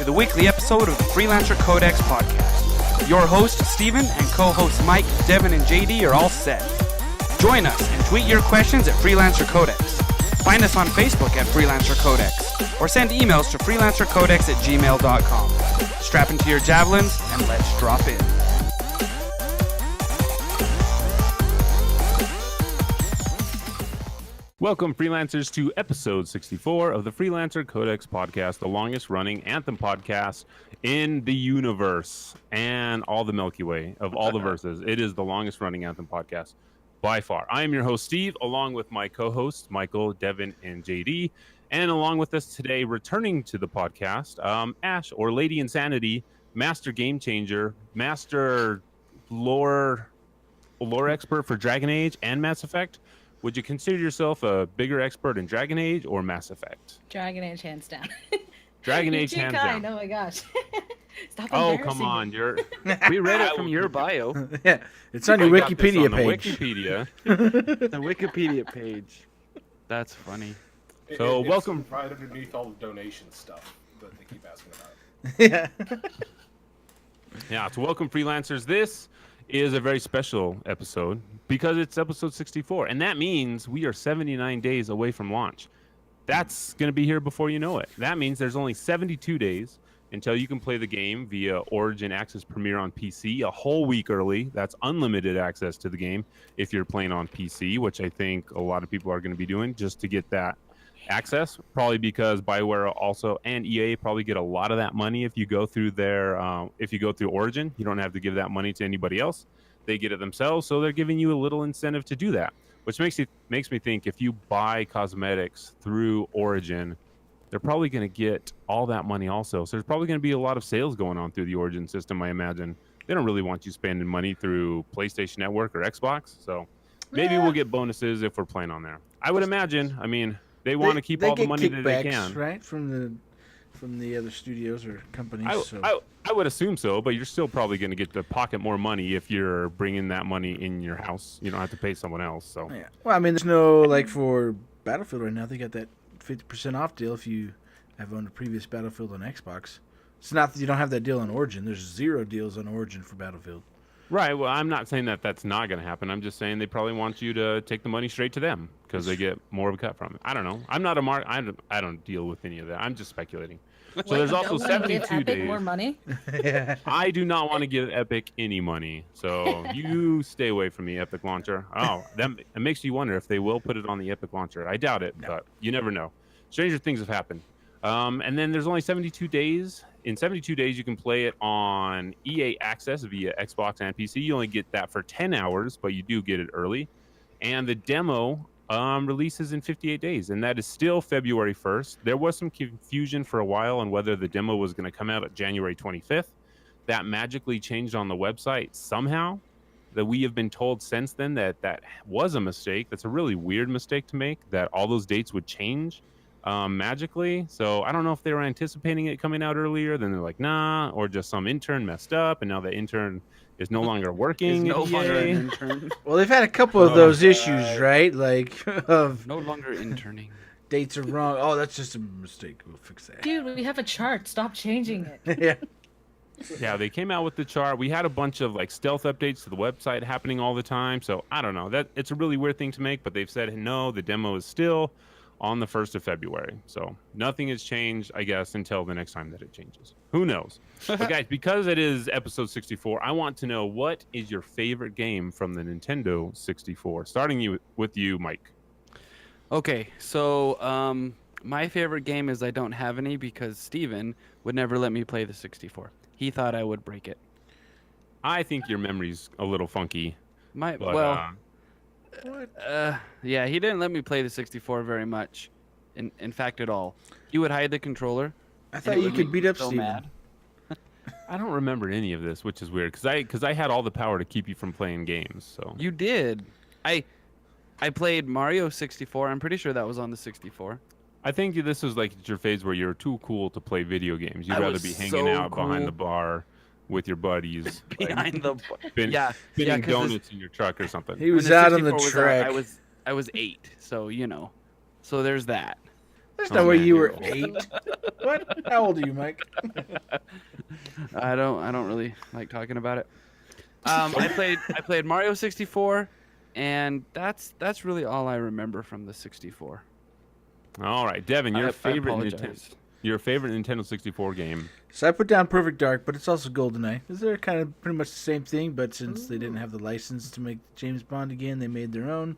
to the weekly episode of the Freelancer Codex podcast. Your host, Steven, and co-hosts Mike, Devon, and JD are all set. Join us and tweet your questions at Freelancer Codex. Find us on Facebook at Freelancer Codex, or send emails to freelancercodex@gmail.com. Strap into your javelins, and let's drop in. Welcome, freelancers, to episode 64 of the Freelancer Codex podcast, the longest-running Anthem podcast in the universe and all the Milky Way of all the verses. It is the longest-running Anthem podcast by far. I am your host, Steve, along with my co-hosts, Michael, Devon, and JD. And along with us today, returning to the podcast, Ash, or Lady Insanity, Master Game Changer, Master Lore Expert for Dragon Age and Mass Effect. Would you consider yourself a bigger expert in Dragon Age or Mass Effect? Dragon Age, hands down. Dragon Age, hands down. Oh my gosh. Stop come on. We read it from your bio. Yeah, it's on your Wikipedia page. Wikipedia. The Wikipedia page. That's funny. So it's welcome. right underneath all the donation stuff that they keep asking about. Yeah, so welcome, freelancers. This is a very special episode because it's episode 64, and that means we are 79 days away from launch. That's going to be here before you know it. That means there's only 72 days until you can play the game via Origin Access Premier on PC a whole week early. That's unlimited access to the game if you're playing on PC, which I think a lot of people are going to be doing just to get that access, probably because BioWare also and EA probably get a lot of that money if you go through Origin. You don't have to give that money to anybody else. They get it themselves, so they're giving you a little incentive to do that, which makes me think if you buy cosmetics through Origin, they're probably going to get all that money also. So there's probably going to be a lot of sales going on through the Origin system, I imagine. They don't really want you spending money through PlayStation Network or Xbox, so maybe we'll get bonuses if we're playing on there. I would imagine. I mean, they want to keep all the money that they can, right? From the other studios or companies. I would assume so, but you're still probably going to get to pocket more money if you're bringing that money in your house. You don't have to pay someone else. So yeah. Well, I mean, there's no for Battlefield right now. They got that 50% off deal if you have owned a previous Battlefield on Xbox. It's not that you don't have that deal on Origin. There's 0 deals on Origin for Battlefield. Right. Well, I'm not saying that that's not going to happen. I'm just saying they probably want you to take the money straight to them because they get more of a cut from it. I don't know. I'm not I don't deal with any of that. I'm just speculating. So there's also 72 days. More money? Yeah. I do not want to give Epic any money. So you stay away from me, Epic Launcher. Oh, it makes you wonder if they will put it on the Epic Launcher. I doubt it, but you never know. Stranger things have happened. And then there's only 72 days. In 72 days, you can play it on EA Access via Xbox and PC. You only get that for 10 hours, but you do get it early. And the demo releases in 58 days, and that is still February 1st. There was some confusion for a while on whether the demo was going to come out at January 25th. That magically changed on the website somehow. That we have been told since then that was a mistake. That's a really weird mistake to make, that all those dates would change magically. So I don't know if they were anticipating it coming out earlier, then they're like, nah, or just some intern messed up, and now the intern is no longer working. No longer an intern. Well, they've had a couple of those issues, right? Like, of No longer interning. dates are wrong. Oh, that's just a mistake. We'll fix that. Dude, we have a chart. Stop changing it. Yeah. Yeah, they came out with the chart. We had a bunch of stealth updates to the website happening all the time. So I don't know. It's a really weird thing to make, but they've said no, the demo is still on the 1st of February. So nothing has changed, I guess, until the next time that it changes. Who knows? But guys, because it is episode 64, I want to know, what is your favorite game from the Nintendo 64? Starting with you, Mike. Okay, so my favorite game is I don't have any because Steven would never let me play the 64. He thought I would break it. I think your memory's a little funky. Yeah, he didn't let me play the 64 very much. In fact, at all. He would hide the controller. I thought you could beat up so Steven. mad. I don't remember any of this, which is weird, because I had all the power to keep you from playing games. So You did. I played Mario 64. I'm pretty sure that was on the 64. I think this was your phase where you're too cool to play video games. You'd I rather was be hanging so out behind cool. the bar with your buddies, Behind the spinning 'cause donuts in your truck or something. He was when out on the 64 was track. I was 8, so so there's that. That's not where you were 8. What? How old are you, Mike? I don't really like talking about it. I played Mario 64, and that's really all I remember from the 64. All right, Devin, your I favorite apologize. Nintendo 64 game. So I put down Perfect Dark, but it's also GoldenEye. They're kind of pretty much the same thing, but since they didn't have the license to make James Bond again, they made their own.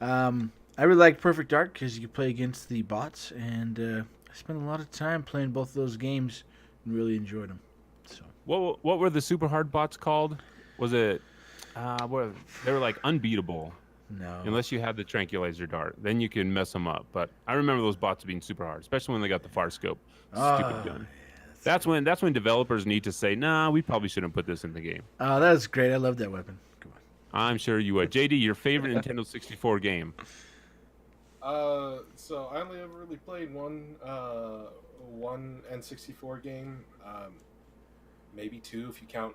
I really liked Perfect Dark because you could play against the bots, and I spent a lot of time playing both of those games and really enjoyed them. So What were the super hard bots called? Was it? They were like unbeatable. no, Unless you had the tranquilizer dart, then you can mess them up. But I remember those bots being super hard, especially when they got the far scope. Stupid gun. That's when developers need to say, nah, we probably shouldn't put this in the game. Oh, that was great. I love that weapon. Come on. I'm sure you would. JD, your favorite Nintendo 64 game? So I only ever really played one N64 game, maybe 2 if you count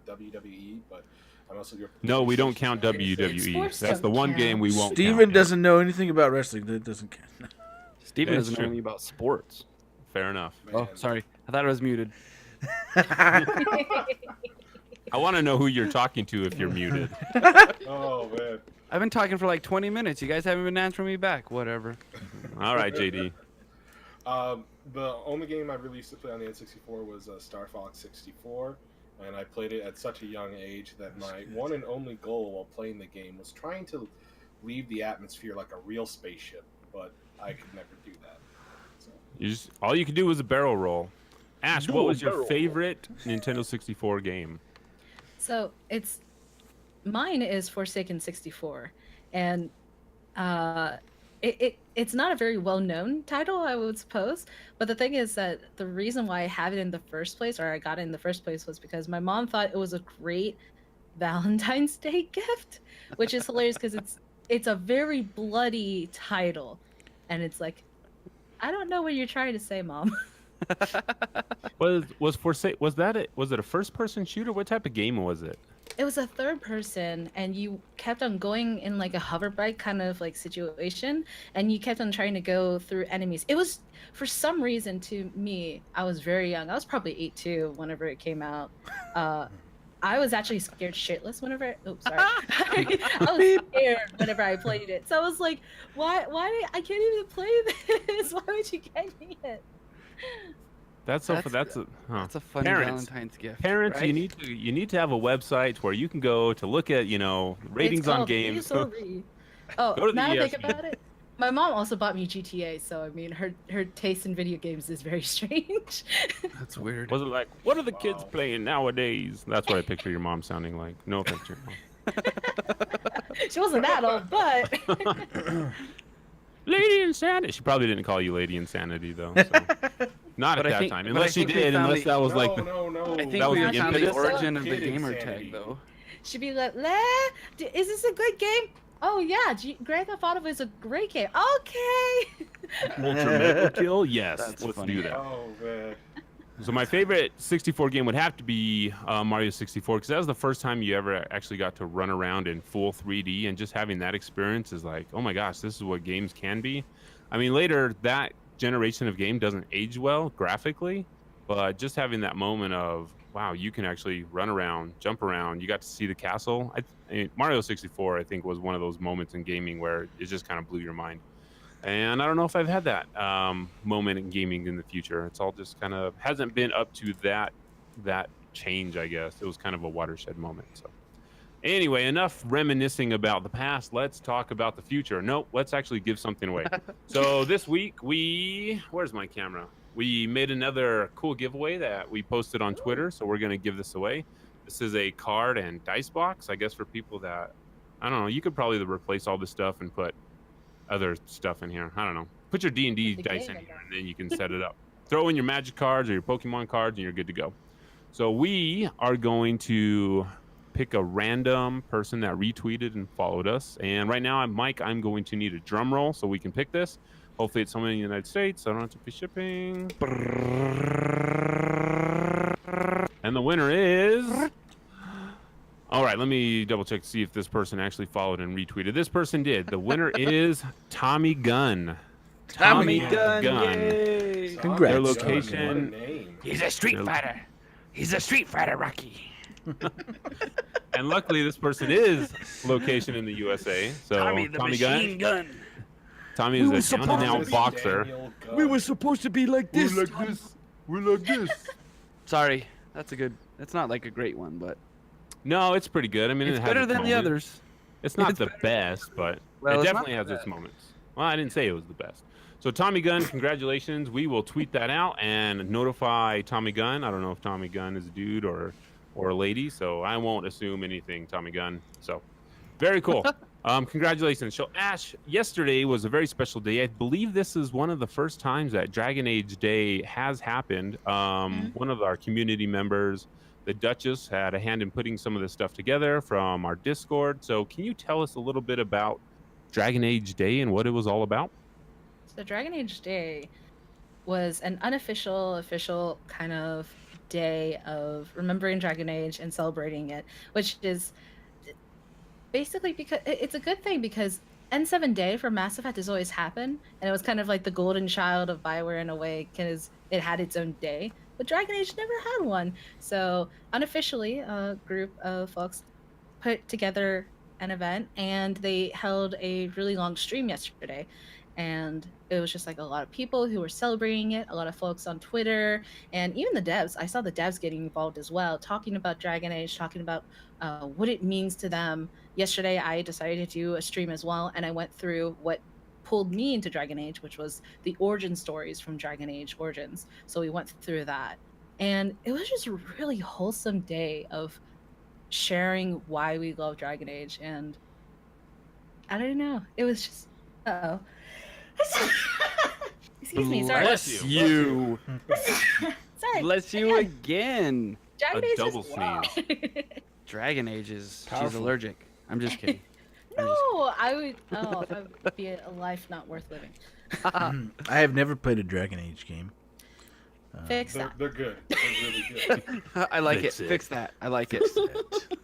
WWE, but I'm also your. No, we don't count WWE. Sports That's the don't one count. game we won't Steven count. doesn't know anything about wrestling. That doesn't count. Steven That's doesn't know true. anything about sports. Fair enough. Man. Oh, sorry. I thought I was muted. I want to know who you're talking to if you're muted. Oh man. I've been talking for like 20 minutes. You guys haven't been answering me back. Whatever. All right, JD. The only game I really used to play on the N64 was Star Fox 64, and I played it at such a young age that my one and only goal while playing the game was trying to leave the atmosphere like a real spaceship, but I could never do that. So. All you could do was a barrel roll. Ash, what was your favorite Nintendo 64 game? So mine is Forsaken 64, and it's not a very well-known title, I would suppose. But the thing is that the reason why I have it in the first place, or I got it in the first place, was because my mom thought it was a great Valentine's Day gift, which is hilarious because it's a very bloody title, and it's like, I don't know what you're trying to say, Mom. Was it a first-person shooter? What type of game was it? It was a third person, and you kept on going in like a hoverboard kind of like situation, and you kept on trying to go through enemies. It was, for some reason, to me, I was very young. I was probably 8 too whenever it came out. I was actually scared shitless whenever. Oops, sorry. I was scared whenever I played it. So I was like, why? I can't even play this. Why would you get me it? That's a funny Valentine's gift. Parents, right? you need to have a website where you can go to look at ratings It's on called games. Misery. Oh, Go to the now I think ESPN. about it, my mom also bought me GTA, so I mean, her taste in video games is very strange. That's weird. Was it like, what are the kids Wow. playing nowadays? That's what I picture your mom sounding like. No offense to your mom. She wasn't that old, but Lady Insanity. She probably didn't call you Lady Insanity though. So. Not But at I that think- time, but I unless she think we did. found Unless the- that was No, like the, no. I think That was we the found the impetus. origin of the Kid gamer insanity. tag, though. she'd be like, is this a good game? Oh yeah, Grand Theft Auto is a great game. Okay. Ultra Mega Kill. Yes, That's let's funny. do that. Oh man. So my favorite 64 game would have to be Mario 64 because that was the first time you ever actually got to run around in full 3D, and just having that experience is like, oh my gosh, this is what games can be. I mean, later that generation of game doesn't age well graphically, but just having that moment of, wow, you can actually run around, jump around. You got to see the castle. I mean, Mario 64, I think, was one of those moments in gaming where it just kind of blew your mind. And I don't know if I've had that moment in gaming in the future. It's all just kind of hasn't been up to that change, I guess. It was kind of a watershed moment. So anyway, enough reminiscing about the past. Let's talk about the future. Nope, let's actually give something away. So this week where's my camera? We made another cool giveaway that we posted on Twitter. So we're going to give this away. This is a card and dice box, I guess, for people that, I don't know, you could probably replace all this stuff and put other stuff in here. I don't know. Put your D&D The dice game in in here, and then you can set it up. Throw in your Magic cards or your Pokemon cards, and you're good to go. So we are going to pick a random person that retweeted and followed us. And right now, Mike, I'm going to need a drum roll so we can pick this. Hopefully it's someone in the United States, so I don't have to pay shipping. And the winner is... All right, let me double check to see if this person actually followed and retweeted. This person did. The winner is Tommy Gunn. Tommy Gun. Gun. Yay. Congrats, Their Tommy Gun, location. what a name. He's a street They're- fighter. He's a street fighter, Rocky. And luckily, this person is location in the USA. So Tommy Gun. Gun. Tommy We were is a down and supposed out This is boxer. Daniel Gunn. We were supposed to be like this. We're like this. Sorry, that's a good. It's not like a great one, but No, it's pretty good. I mean, it's it has better its than the moments. others. It's not It's the better. best, but Well, it it's definitely not has its bad. moments. Well, I didn't say it was the best. So Tommy Gunn, congratulations. We will tweet that out and notify Tommy Gunn. I don't know if Tommy Gunn is a dude or a lady, so I won't assume anything, Tommy Gunn. So very cool. Congratulations. So Ash, yesterday was a very special day. I believe this is one of the first times that Dragon Age Day has happened. One of our community members, the Duchess, had a hand in putting some of this stuff together from our Discord. So can you tell us a little bit about Dragon Age Day and what it was all about? So Dragon Age Day was an official kind of day of remembering Dragon Age and celebrating it, which is basically because it's a good thing because N7 Day for Mass Effect has always happened, and it was kind of like the golden child of BioWare in a way because it had its own day, but Dragon Age never had one. So unofficially, a group of folks put together an event, and they held a really long stream yesterday. And it was just like a lot of people who were celebrating it, a lot of folks on Twitter, and even the devs. I saw the devs getting involved as well, talking about Dragon Age, talking about what it means to them. Yesterday, I decided to do a stream as well, and I went through what pulled me into Dragon Age, which was the origin stories from Dragon Age Origins. So we went through that. And it was just a really wholesome day of sharing why we love Dragon Age. And I don't know. It was just, uh-oh. Excuse me, sorry. Bless you. Sorry. Bless you again. Dragon A Age double is DragonAge is. She's Powerful. allergic. I'm just kidding. No, I would. Oh, if I would be a life not worth living. I have never played a Dragon Age game. Fix They're, that. they're good. They're really good. I like Fix it. it. Fix that. I like it.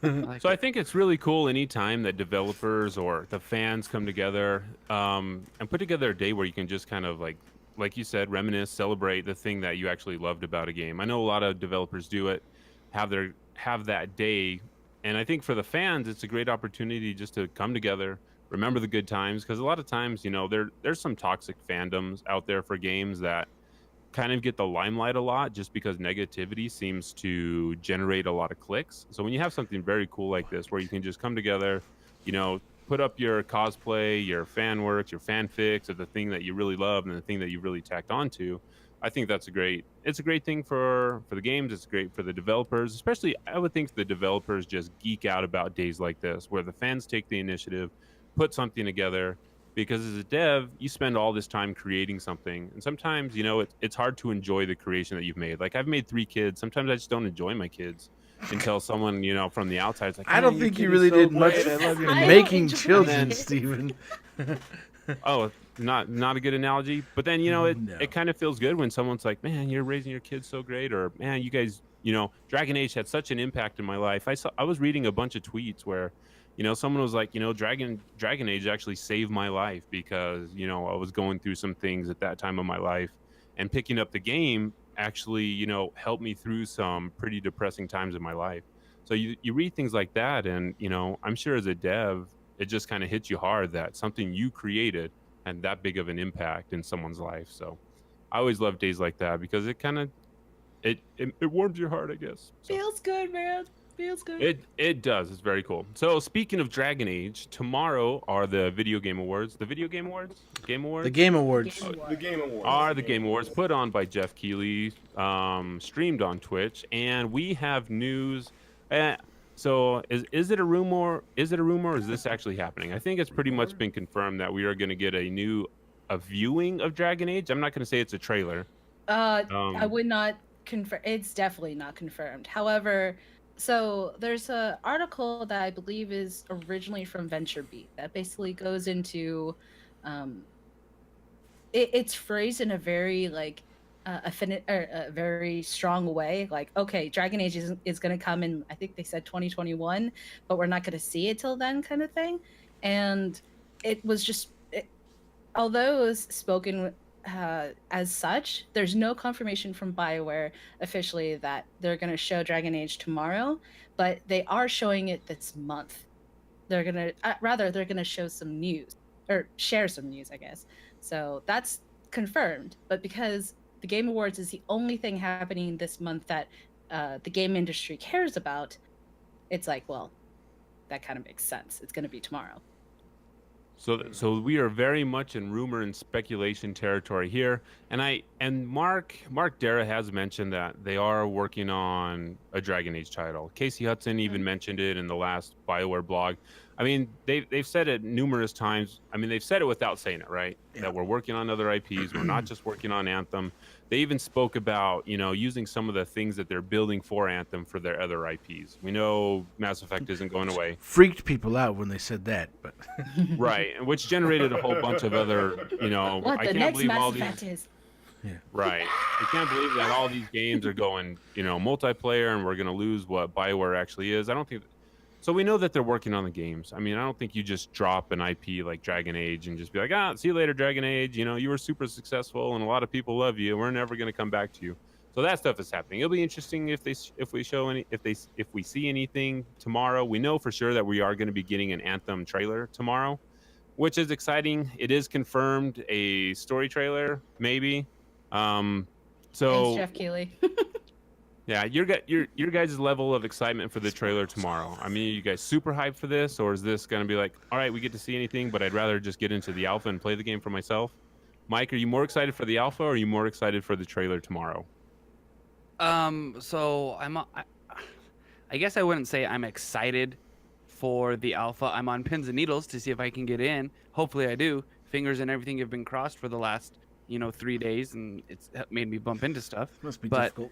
I like So I it. think it's really cool anytime that developers or the fans come together and put together a day where you can just kind of like you said, reminisce, celebrate the thing that you actually loved about a game. I know a lot of developers do it, have that day, and I think for the fans, it's a great opportunity just to come together, remember the good times, because a lot of times, there's some toxic fandoms out there for games that kind of get the limelight a lot just because negativity seems to generate a lot of clicks. So when you have something very cool like this where you can just come together, put up your cosplay, your fan works, your fanfics of the thing that you really love and the thing that you really tacked onto, I think it's a great thing for the games. It's great for the developers, especially I would think the developers just geek out about days like this where the fans take the initiative, put something together. Because as a dev, you spend all this time creating something, and sometimes it's hard to enjoy the creation that you've made. Like I've made 3 kids. Sometimes I just don't enjoy my kids until someone from the outside is like, I "Man, don't your think kid you is really so did much great. I love your in I kid." making enjoy children, it. Steven. Oh, not a good analogy. But then No. it kind of feels good when someone's like, "Man, you're raising your kids so great," or "Man, you guys, Dragon Age had such an impact in my life." I was reading a bunch of tweets where someone was like, Dragon Age actually saved my life because, I was going through some things at that time of my life, and picking up the game actually, helped me through some pretty depressing times in my life. So you read things like that, and, I'm sure as a dev, it just kind of hits you hard that something you created had that big of an impact in someone's life. So I always love days like that because it kind of, it warms your heart, I guess. So. Feels good, man. Feels good. It does. It's very cool. So speaking of Dragon Age, tomorrow are the Video Game Awards. The Video Game Awards? Game Awards? The Game Awards. The Game Awards. Are the Game Awards put on by Jeff Keighley, streamed on Twitch, and we have news. So is it a rumor? Is it a rumor? Or is this actually happening? I think it's pretty much been confirmed that we are going to get a viewing of Dragon Age. I'm not going to say it's a trailer. I would not confirm. It's definitely not confirmed. However, so there's an article that I believe is originally from VentureBeat that basically goes into, it's phrased in a very a very strong way. Like, okay, Dragon Age is going to come in. I think they said 2021, but we're not going to see it till then, kind of thing. And it was just although it was spoken as such, there's no confirmation from BioWare officially that they're going to show Dragon Age tomorrow, but they are showing it this month. They're going to, they're going to show some news or share some news, I guess. So that's confirmed. But because the Game Awards is the only thing happening this month that the game industry cares about, it's like, well, that kind of makes sense. It's going to be tomorrow. So we are very much in rumor and speculation territory here, and Mark Dara has mentioned that they are working on a Dragon Age title. Casey Hudson even mentioned it in the last BioWare blog. I mean, they've said it numerous times. I mean, they've said it without saying it, right? Yeah. That we're working on other IPs. We're not just working on Anthem. They even spoke about, using some of the things that they're building for Anthem for their other IPs. We know Mass Effect isn't going away. Freaked people out when they said that, but right, and which generated a whole bunch of other, What I the can't next believe Mass all Effect these. is. Yeah. Right, I can't believe that all these games are going, multiplayer, and we're going to lose what BioWare actually is. I don't think. So we know that they're working on the games. I mean, I don't think you just drop an IP like Dragon Age and just be like, see you later, Dragon Age. You were super successful and a lot of people love you. We're never going to come back to you. So that stuff is happening. It'll be interesting if we see anything tomorrow. We know for sure that we are going to be getting an Anthem trailer tomorrow, which is exciting. It is confirmed a story trailer, maybe. Thanks, Jeff Keighley. Yeah, your guys' level of excitement for the trailer tomorrow. I mean, are you guys super hyped for this, or is this going to be like, all right, we get to see anything, but I'd rather just get into the alpha and play the game for myself? Mike, are you more excited for the alpha, or are you more excited for the trailer tomorrow? So I guess I wouldn't say I'm excited for the alpha. I'm on pins and needles to see if I can get in. Hopefully I do. Fingers and everything have been crossed for the last, 3 days, and it's made me bump into stuff. must be But difficult.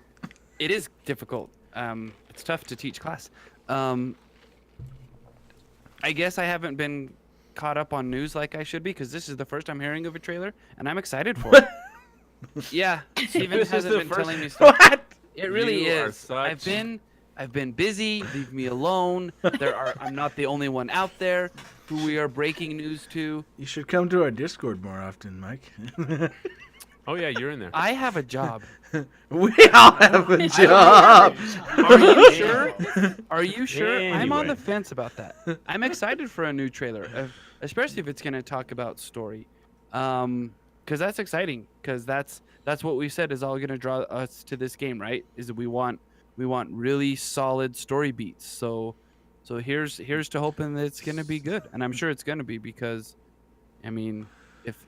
it is difficult. It's tough to teach class. I guess I haven't been caught up on news like I should be, because this is the first I'm hearing of a trailer, and I'm excited for it. Yeah, Steven This is hasn't the been first- telling me stuff. What? It really You are is. such- I've been busy. Leave me alone. I'm not the only one out there who we are breaking news to. You should come to our Discord more often, Mike. Oh yeah, you're in there. I have a job. We all have a job. Are you sure? Are you sure? I'm on Anyway. the fence about that. I'm excited for a new trailer, especially if it's going to talk about story, because that's exciting. Because that's what we said is all going to draw us to this game, right? Is that we want really solid story beats. So here's to hoping that it's going to be good, and I'm sure it's going to be, because, I mean,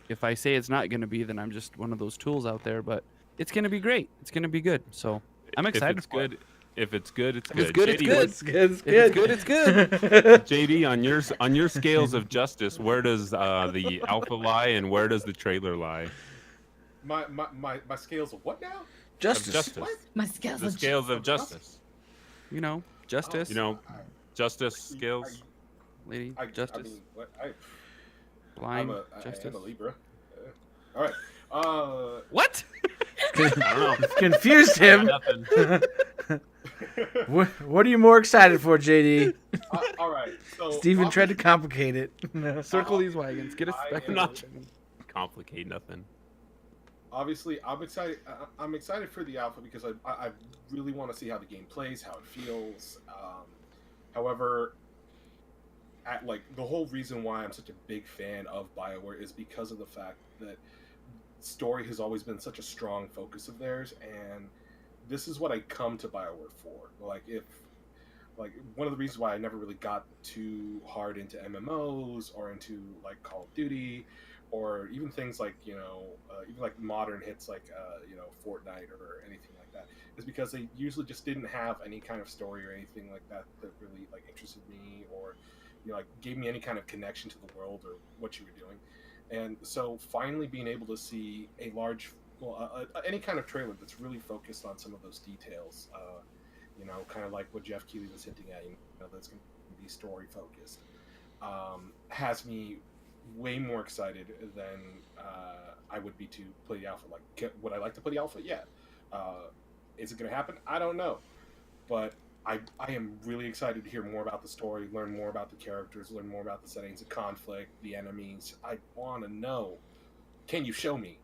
if I say it's not going to be, then I'm just one of those tools out there. But it's going to be great. It's going to be good. So I'm excited. If it's good, it's If good. it's good, it's JD, good. It's good. If it's good, it's good. JD, on your scales of justice, where does the alpha lie, and where does the trailer lie? My scales of what now? Justice. Of justice. What? My scales The of scales of justice. Justice. Justice scales. Lady, I justice, mean, what? blind, I justice. am a Libra. All right. What? I don't know. Confused him. Nothing. What are you more excited for, JD? All right. So Steven tried to complicate it. Circle these wagons. Get a I spec. am- Not complicate nothing. Obviously, I'm excited. I'm excited for the alpha because I really want to see how the game plays, how it feels. However, the whole reason why I'm such a big fan of BioWare is because of the fact that story has always been such a strong focus of theirs, and this is what I come to BioWare for. One of the reasons why I never really got too hard into MMOs or into Call of Duty, or even things even modern hits Fortnite or anything like that, is because they usually just didn't have any kind of story or anything like that that really interested me, or gave me any kind of connection to the world or what you were doing. And so finally being able to see a large, any kind of trailer that's really focused on some of those details, kind of like what Jeff Keighley was hinting at, that's going to be story focused, has me way more excited than I would be to play the alpha. Would I like to play the alpha? Yeah. Is it going to happen? I don't know. But I am really excited to hear more about the story, learn more about the characters, learn more about the settings, the conflict, the enemies. I want to know Can you show me?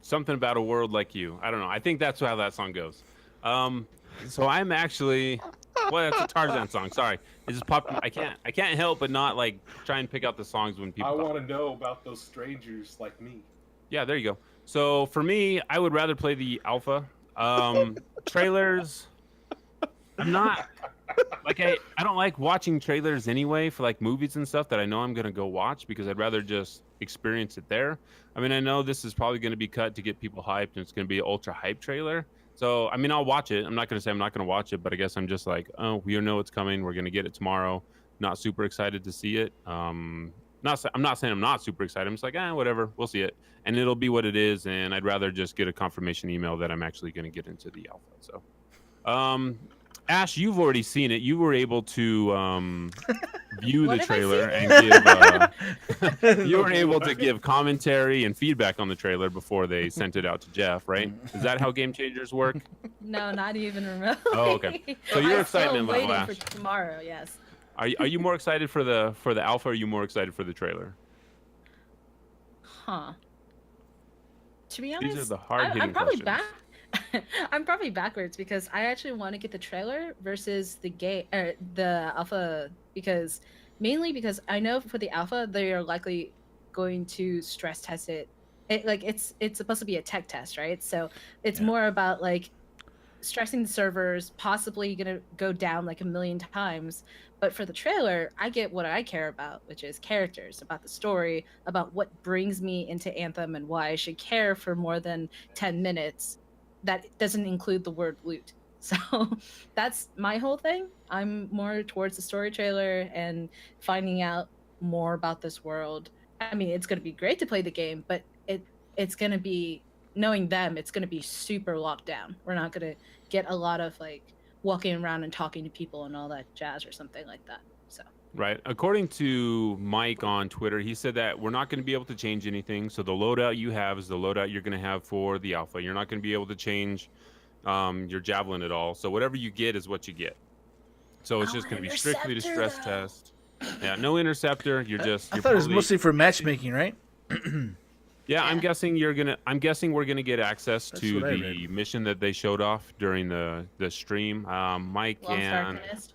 Something about a world like you. I don't know. I think that's how that song goes. So I'm actually, well, that's a Tarzan song. Sorry, it just popped. I can't help but not like try and pick out the songs when people. I want to know about those strangers like me. Yeah, there you go. So for me, I would rather play the alpha. Trailers. I'm not like I don't like watching trailers anyway for like movies and stuff that I know I'm gonna go watch because I'd rather just experience it there. I mean, I know this is probably gonna be cut to get people hyped and it's gonna be an ultra hype trailer. So I mean, I'll watch it. I'm not gonna say I'm not gonna watch it, but I guess I'm just like, oh, we know it's coming. We're gonna get it tomorrow. Not super excited to see it. I'm not saying I'm not super excited. I'm just like, whatever. We'll see it, and it'll be what it is. And I'd rather just get a confirmation email that I'm actually gonna get into the alpha. So, Ash, you've already seen it. You were able to view the trailer and give. You were able to give commentary and feedback on the trailer before they sent it out to Jeff, right? Is that how Game Changers work? No, not even remotely. Oh, okay. So your excitement waiting level, for Ash. tomorrow. Yes. Are you more excited for the alpha? Or are you more excited for the trailer? Huh. To be honest, These are the hard-hitting I'm probably questions. I'm probably backwards because I actually want to get the trailer versus the the alpha mainly because I know for the alpha they are likely going to stress test it. It's supposed to be a tech test, right? So it's more about like stressing the servers, possibly gonna go down like 1,000,000 times. But for the trailer, I get what I care about, which is characters, about the story, about what brings me into Anthem and why I should care for more than 10 minutes. That doesn't include the word loot. So that's my whole thing. I'm more towards the story trailer and finding out more about this world. I mean, it's going to be great to play the game, but it's going to be, knowing them, it's going to be super locked down. We're not going to get a lot of like walking around and talking to people and all that jazz or something like that. So Right. According to Mike on Twitter, he said that we're not going to be able to change anything. So the loadout you have is the loadout you're going to have for the alpha. You're not going to be able to change your javelin at all. So whatever you get is what you get. So it's just going to be strictly to stress test. Yeah, no interceptor. You're I thought it was mostly for matchmaking, right? Yeah, I'm guessing we're gonna get access That's to what I the read. mission that they showed off during the stream. Mike Lost and Arcanist.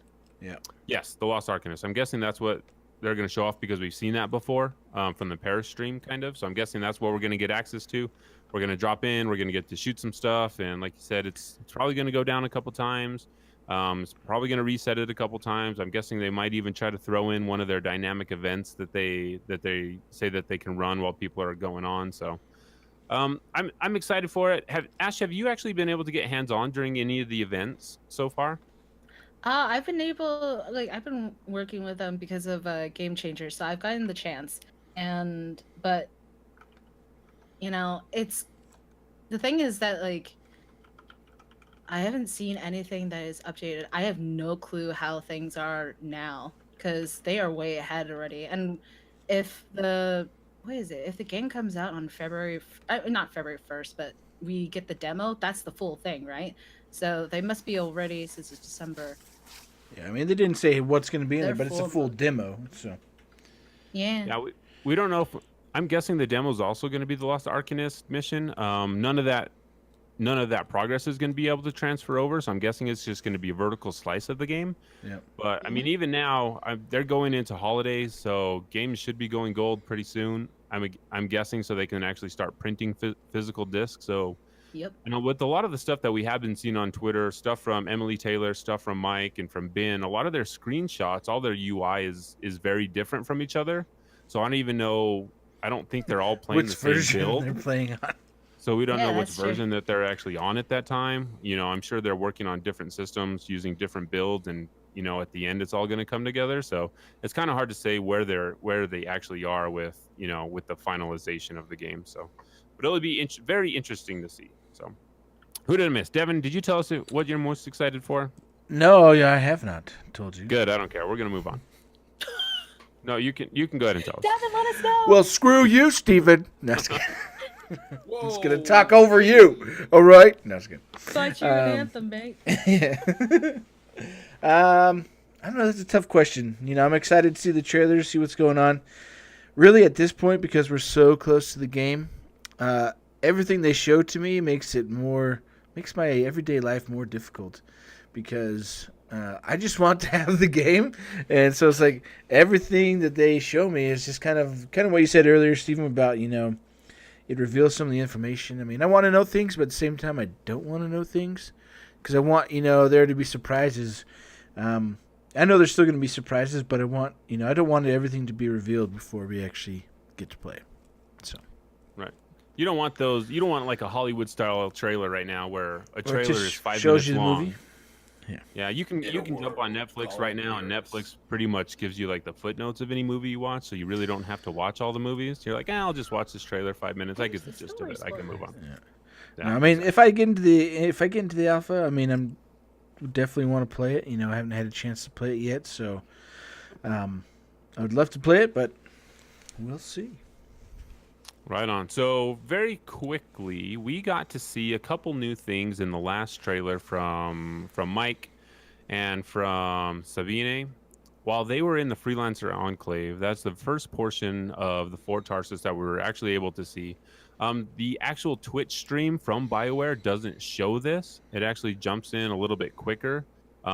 yes, the Lost Arcanist. I'm guessing that's what they're gonna show off because we've seen that before from the Paris stream, kind of. So I'm guessing that's what we're gonna get access to. We're gonna drop in. We're gonna get to shoot some stuff, and like you said, it's probably gonna go down a couple times. It's probably going to reset it a couple times. I'm guessing they might even try to throw in one of their dynamic events that they say that they can run while people are going on. So I'm excited for it. Ash, have you actually been able to get hands-on during any of the events so far? I've been working with them because of Game Changer, so I've gotten the chance. But it's the thing is that like I haven't seen anything that is updated. I have no clue how things are now because they are way ahead already. And if the game comes out on not February 1st, but we get the demo, that's the full thing, right? So they must be already since it's December. Yeah, I mean, they didn't say what's going to be in there, They're but it's a full full of demo. So Yeah. Yeah, we don't know if I'm guessing the demo is also going to be the Lost Arcanist mission. None of that progress is going to be able to transfer over, so I'm guessing it's just going to be a vertical slice of the game. yeah, But I mean, even now, they're going into holidays, so games should be going gold pretty soon. I'm guessing so they can actually start printing physical discs. So, Yep. with a lot of the stuff that we have been seeing on Twitter, stuff from Emily Taylor, stuff from Mike, and from Ben, a lot of their screenshots, all their UI is very different from each other. So I don't even know. I don't think they're all playing which the same version build. they're playing on? So we don't Yeah, know which that's true. version that they're actually on at that time. I'm sure they're working on different systems using different builds, and at the end it's all going to come together. So it's kind of hard to say where they actually are with with the finalization of the game. So, but it'll be very interesting to see. So, who did I miss? Devon, did you tell us what you're most excited for? No, yeah, I have not told you. Good, I don't care. We're gonna move on. No, you can go ahead and tell us. Devin, let us know. Well, screw you, Steven. No, just kidding. Whoa. I'm just gonna talk over you. All right. No, just kidding. Thought you were an Anthem, mate. Yeah. I don't know. That's a tough question. I'm excited to see the trailer, see what's going on. really at this point, because we're so close to the game, everything they show to me makes my everyday life more difficult, because I just want to have the game, and so it's like everything that they show me is just kind of what you said earlier, Stephen, about it reveals some of the information. I mean, I want to know things, but at the same time, I don't want to know things, because I want there to be surprises. I know there's still going to be surprises, but I don't want everything to be revealed before we actually get to play. So. Right. You don't want those. You don't want like a Hollywood style trailer right now where a trailer is 5 shows minutes you the long. movie. Yeah. Yeah, you can jump on Netflix right now, and Netflix pretty much gives you like the footnotes of any movie you watch, so you really don't have to watch all the movies. You're like, I'll just watch this trailer 5 minutes. I get the gist of it. I can move on. Yeah. I mean, if I get into the alpha, I mean, I'm definitely want to play it. I haven't had a chance to play it yet, so I would love to play it, but we'll see. Right on. So very quickly, we got to see a couple new things in the last trailer from Mike and from Sabine. While they were in the Freelancer Enclave, that's the first portion of the Fort Tarsus that we were actually able to see. The actual Twitch stream from BioWare doesn't show this. It actually jumps in a little bit quicker.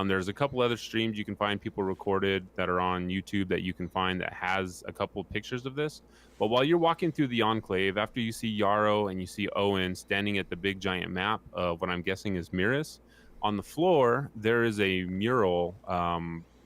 There's a couple other streams you can find people recorded that are on YouTube that you can find that has a couple of pictures of this. But while you're walking through the Enclave, after you see Yarrow and you see Owen standing at the big giant map of what I'm guessing is Miras, on the floor, there is a mural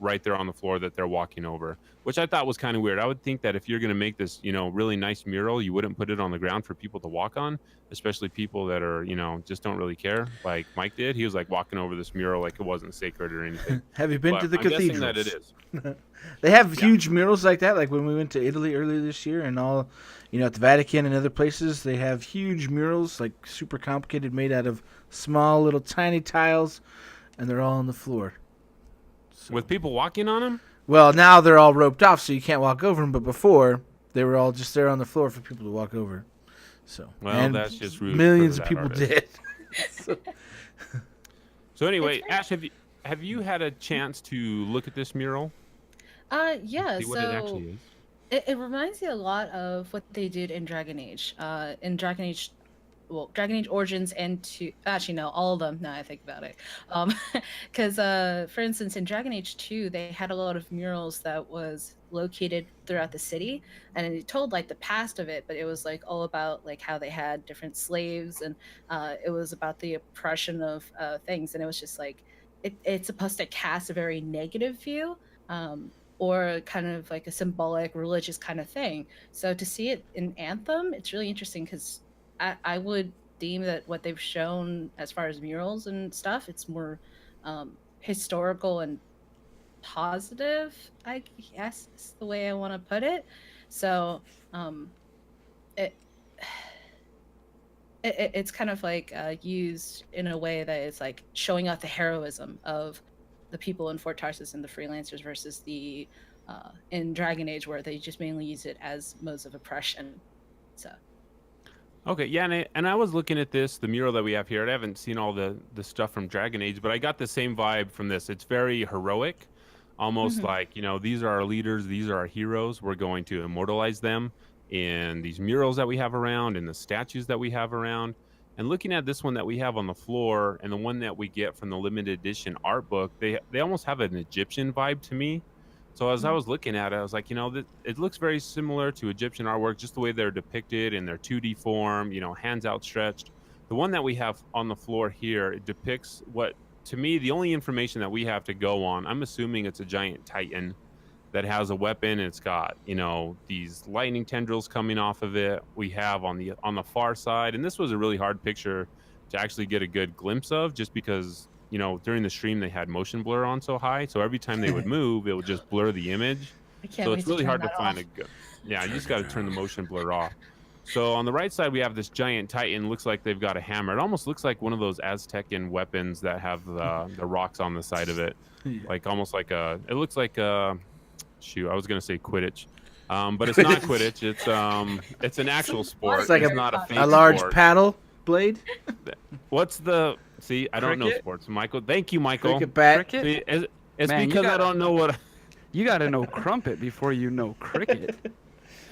right there on the floor that they're walking over, which I thought was kind of weird. I would think that if you're going to make this, really nice mural, you wouldn't put it on the ground for people to walk on, especially people that are, just don't really care, like Mike did. He was like walking over this mural like it wasn't sacred or anything. Have you been to the cathedral? That it is. They have huge murals like that, like when we went to Italy earlier this year, and all, at the Vatican and other places, they have huge murals, like super complicated, made out of small little tiny tiles, and they're all on the floor. So. With people walking on them? Well, now they're all roped off, so you can't walk over them. But before, they were all just there on the floor for people to walk over. So, well, that's just rude. Millions of people did. So anyway, Ash, have you had a chance to look at this mural? Yeah. See what it actually is. It reminds me a lot of what they did in Dragon Age. In Dragon Age, Dragon Age Origins and actually no, all of them. Now I think about it, because for instance, in Dragon Age 2, they had a lot of murals that was located throughout the city, and it told like the past of it, but it was like all about like how they had different slaves, and it was about the oppression of things, and it was just like it's supposed to cast a very negative view. Or kind of like a symbolic religious kind of thing. So to see it in Anthem, it's really interesting because I would deem that what they've shown as far as murals and stuff, it's more historical and positive, I guess is the way I want to put it. So it's kind of like used in a way that is like showing off the heroism of the people in Fort Tarsus and the Freelancers versus the in Dragon Age, where they just mainly use it as modes of oppression. So okay, yeah, and I was looking at the mural that we have here. I haven't seen all the stuff from Dragon Age, but I got the same vibe from this. It's very heroic, almost like, these are our leaders, these are our heroes. We're going to immortalize them in these murals that we have around, and the statues that we have around. And looking at this one that we have on the floor and the one that we get from the limited edition art book, they almost have an Egyptian vibe to me. So as I was looking at it, I was like, it looks very similar to Egyptian artwork, just the way they're depicted in their 2D form, hands outstretched. The one that we have on the floor here, it depicts what, to me, the only information that we have to go on, I'm assuming it's a giant titan that has a weapon, and it's got, these lightning tendrils coming off of it. We have on the far side, and this was a really hard picture to actually get a good glimpse of, just because, during the stream they had motion blur on so high, so every time they would move, it would just blur the image. So it's really hard to find a good. Yeah, you just got to turn the motion blur off. So on the right side, we have this giant titan. Looks like they've got a hammer. It almost looks like one of those Aztecian weapons that have the rocks on the side of it, like almost like it looks like a. Shoot, I was gonna say Quidditch, but it's not Quidditch. It's an actual sport. It's like not a fake large sport. paddle blade. What's the? See, I don't know sports, Michael. Thank you, Michael. Cricket bat. See, it's Man, because I don't know what. You got to know crumpet before you know cricket.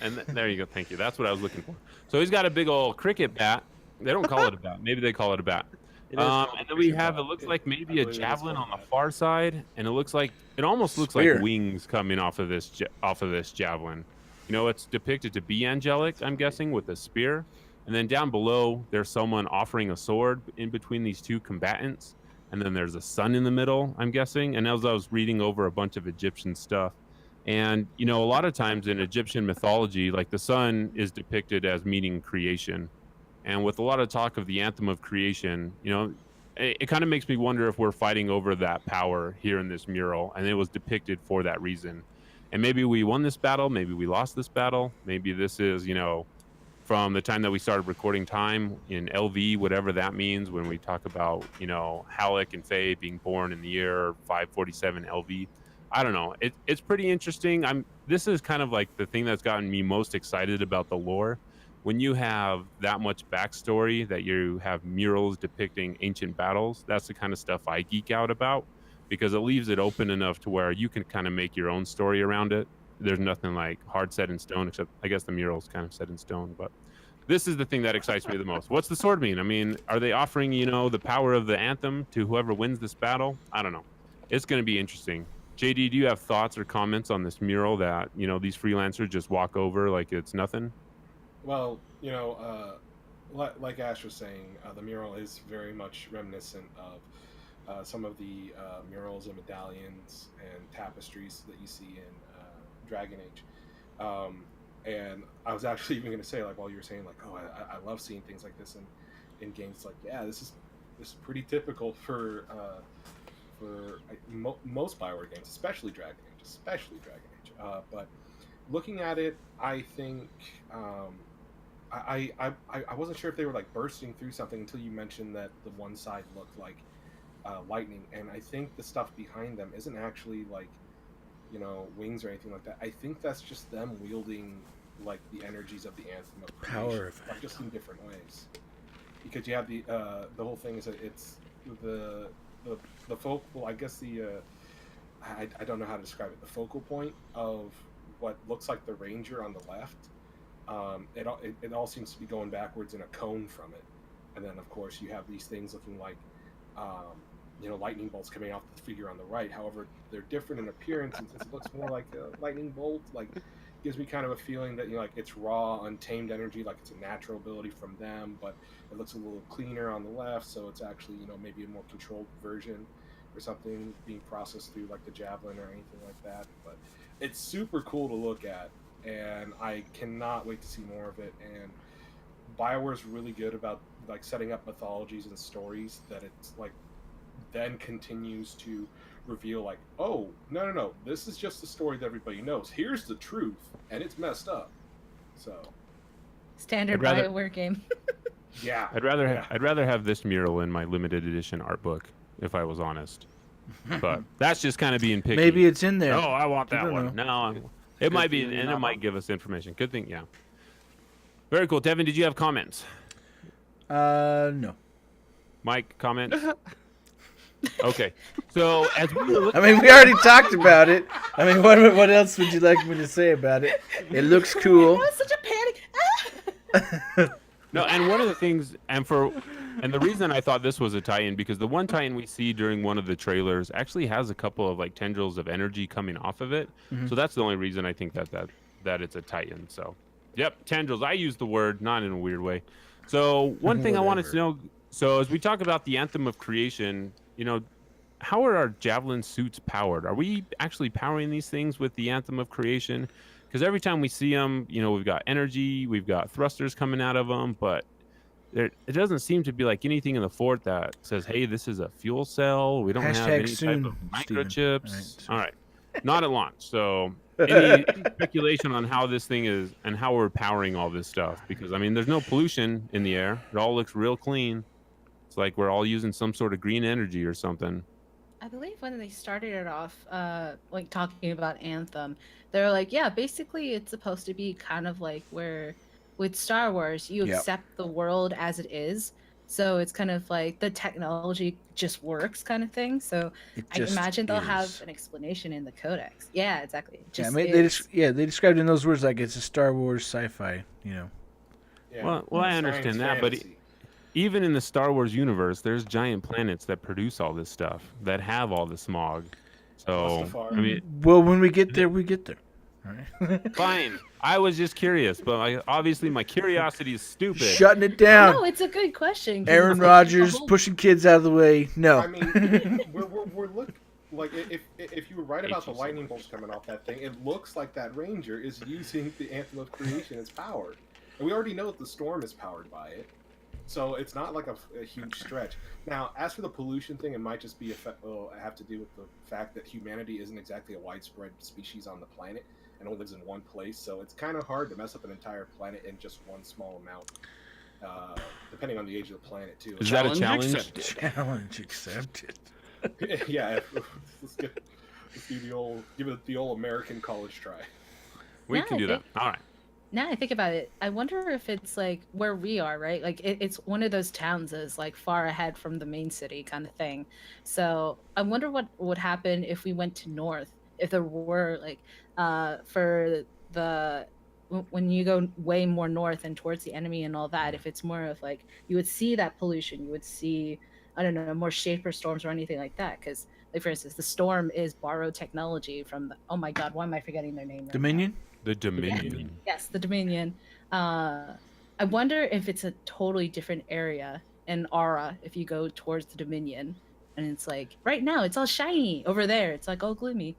And there you go. Thank you. That's what I was looking for. So he's got a big old cricket bat. They don't call it a bat. Maybe they call it a bat. It is And then we have, it looks like maybe a believe it is javelin called on the that. far side, and it almost looks Spear. like wings coming off of this javelin. You know, it's depicted to be angelic, I'm guessing, with a spear. And then down below, there's someone offering a sword in between these two combatants. And then there's a sun in the middle, I'm guessing. And as I was reading over a bunch of Egyptian stuff, and, you know, a lot of times in Egyptian mythology, like the sun is depicted as meaning creation. And with a lot of talk of the Anthem of Creation, you know, it kind of makes me wonder if we're fighting over that power here in this mural. And it was depicted for that reason. And maybe we won this battle. Maybe we lost this battle. Maybe this is, you know, from the time that we started recording time in LV, whatever that means, when we talk about, you know, Halleck and Faye being born in the year 547 LV. I don't know. It's pretty interesting. This is kind of like the thing that's gotten me most excited about the lore. When you have that much backstory, that you have murals depicting ancient battles, that's the kind of stuff I geek out about, because it leaves it open enough to where you can kind of make your own story around it. There's nothing like hard set in stone, except I guess the mural's kind of set in stone. But this is the thing that excites me the most. What's the sword mean? I mean, are they offering, you know, the power of the anthem to whoever wins this battle? I don't know. It's going to be interesting. JD, do you have thoughts or comments on this mural that, you know, these freelancers just walk over like it's nothing? Well, you know, like Ash was saying, the mural is very much reminiscent of some of the murals and medallions and tapestries that you see in Dragon Age. And I was actually even going to say, like, while you were saying, like, oh, I love seeing things like this in games. Like, yeah, this is pretty typical for most BioWare games, especially Dragon Age. But looking at it, I think I wasn't sure if they were like bursting through something until you mentioned that the one side looked like lightning, and I think the stuff behind them isn't actually like, you know, wings or anything like that. I think that's just them wielding like the energies of the Anthem of Creation, Power of like, just in different ways. Because you have the whole thing is that it's the focal, I guess I don't know how to describe it. The focal point of what looks like the Ranger on the left, it all seems to be going backwards in a cone from it, and then of course you have these things looking like, you know, lightning bolts coming off the figure on the right. However, they're different in appearance, and since it looks more like a lightning bolt, like, gives me kind of a feeling that, you know, like it's raw, untamed energy, like it's a natural ability from them, but it looks a little cleaner on the left, so it's actually, you know, maybe a more controlled version or something being processed through like the javelin or anything like that. But it's super cool to look at, and I cannot wait to see more of it. And BioWare's really good about like setting up mythologies and stories that it's like then continues to reveal, like, oh, no, this is just the story that everybody knows. Here's the truth, and it's messed up. So Standard I'd rather- BioWare game. yeah, I'd rather have this mural in my limited edition art book, if I was honest. But that's just kind of being picky. Maybe it's in there. Oh, I want You that don't one. know. No, it might be, thing you're and it not might on. give us information. Good thing, yeah. Very cool. Devin, did you have comments? No. Mike, comment? Okay. So as we were looking, I mean, we already talked about it. I mean, what else would you like me to say about it? It looks cool. I was such a panic. no, and one of the things, and the reason I thought this was a tie-in, because the one tie-in we see during one of the trailers actually has a couple of like tendrils of energy coming off of it. Mhm. So that's the only reason I think that it's a tie-in. So, yep, tendrils. I use the word, not in a weird way. So one thing I wanted to know. So as we talk about the Anthem of Creation, you know, how are our javelin suits powered? Are we actually powering these things with the Anthem of Creation? Because every time we see them, you know, we've got energy, we've got thrusters coming out of them, but it doesn't seem to be like anything in the fort that says, hey, this is a fuel cell. We don't have Hashtag any soon, type of Steven. microchips. All right. Not at launch. So any speculation on how this thing is and how we're powering all this stuff? Because, I mean, there's no pollution in the air. It all looks real clean. It's like we're all using some sort of green energy or something. I believe when they started it off, like talking about Anthem, they're like, yeah, basically it's supposed to be kind of like where with Star Wars, you Yep. accept the world as it is, So it's kind of like the technology just works kind of thing. So It I just imagine they'll have is. an explanation in the Codex. Yeah, exactly. It Yeah, I just mean, is. they described it in those words like it's a Star Wars sci-fi. You know. Yeah, Well, I science understand that, but fantasy. even in the Star Wars universe, there's giant planets that produce all this stuff that have all the smog. So, I mean, Mustafar. Well, when we get there, we get there. All right. fine. I was just curious, but obviously my curiosity is stupid. Shutting it down. No, it's a good question. 'cause Aaron it's like the Rodgers whole- pushing kids out of the way. No. I mean, we're look like if you were right about Hate the you so lightning much. bolts coming off that thing, it looks like that ranger is using the Anthem of Creation as power, and we already know that the storm is powered by it, so it's not like a huge stretch. Now, as for the pollution thing, it might just be have to do with the fact that humanity isn't exactly a widespread species on the planet and only lives in one place, so it's kind of hard to mess up an entire planet in just one small amount. Depending on the age of the planet, too. Is that a challenge? accepted. Challenge accepted. Yeah, let's do give it the old American college try. We Yeah, can do I that. think- All right. Now I think about it, I wonder if it's like where we are, right? Like it's one of those towns that's like far ahead from the main city kind of thing. So I wonder what would happen if we went to north, if there were like for the when you go way more north and towards the enemy and all that, if it's more of like you would see that pollution, you would see, I don't know, more shaper storms or anything like that. Because like for instance, the storm is borrowed technology from the, oh my god, why am I forgetting their name? Right now? Dominion. The Dominion. Yes, the Dominion. I wonder if it's a totally different area in Aura if you go towards the Dominion, and it's like right now it's all shiny. Over there, it's like all gloomy.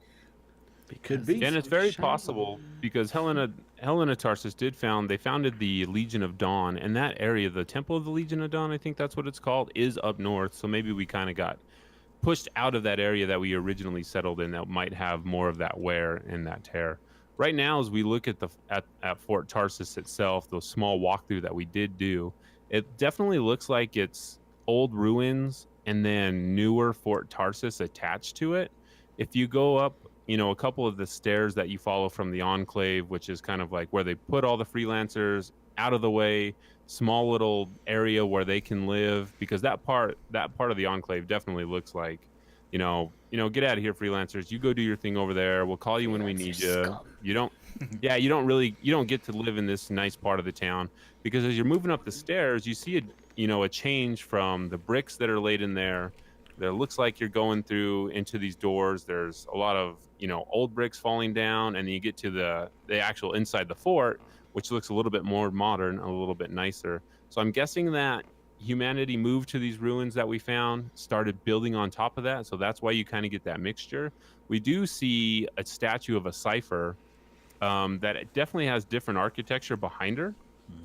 It could be. And it's very possible because Helena Tarsus they founded the Legion of Dawn, and that area, the Temple of the Legion of Dawn, I think that's what it's called, is up north. So maybe we kind of got pushed out of that area that we originally settled in that might have more of that wear and that tear. Right now, as we look at at Fort Tarsus itself, those small walkthrough that we did do, it definitely looks like it's old ruins and then newer Fort Tarsus attached to it. If you go up, a couple of the stairs that you follow from the Enclave, which is kind of like where they put all the freelancers out of the way, small little area where they can live, because that part of the Enclave definitely looks like, get out of here, freelancers. You go do your thing over there. We'll call you when we need you. Scum. You don't get to live in this nice part of the town, because as you're moving up the stairs, you see a change from the bricks that are laid in there. There looks like you're going through into these doors. There's a lot of, old bricks falling down, and then you get to the actual inside the fort, which looks a little bit more modern, a little bit nicer. So I'm guessing that humanity moved to these ruins that we found, started building on top of that. So that's why you kind of get that mixture. We do see a statue of a cipher that it definitely has different architecture behind her.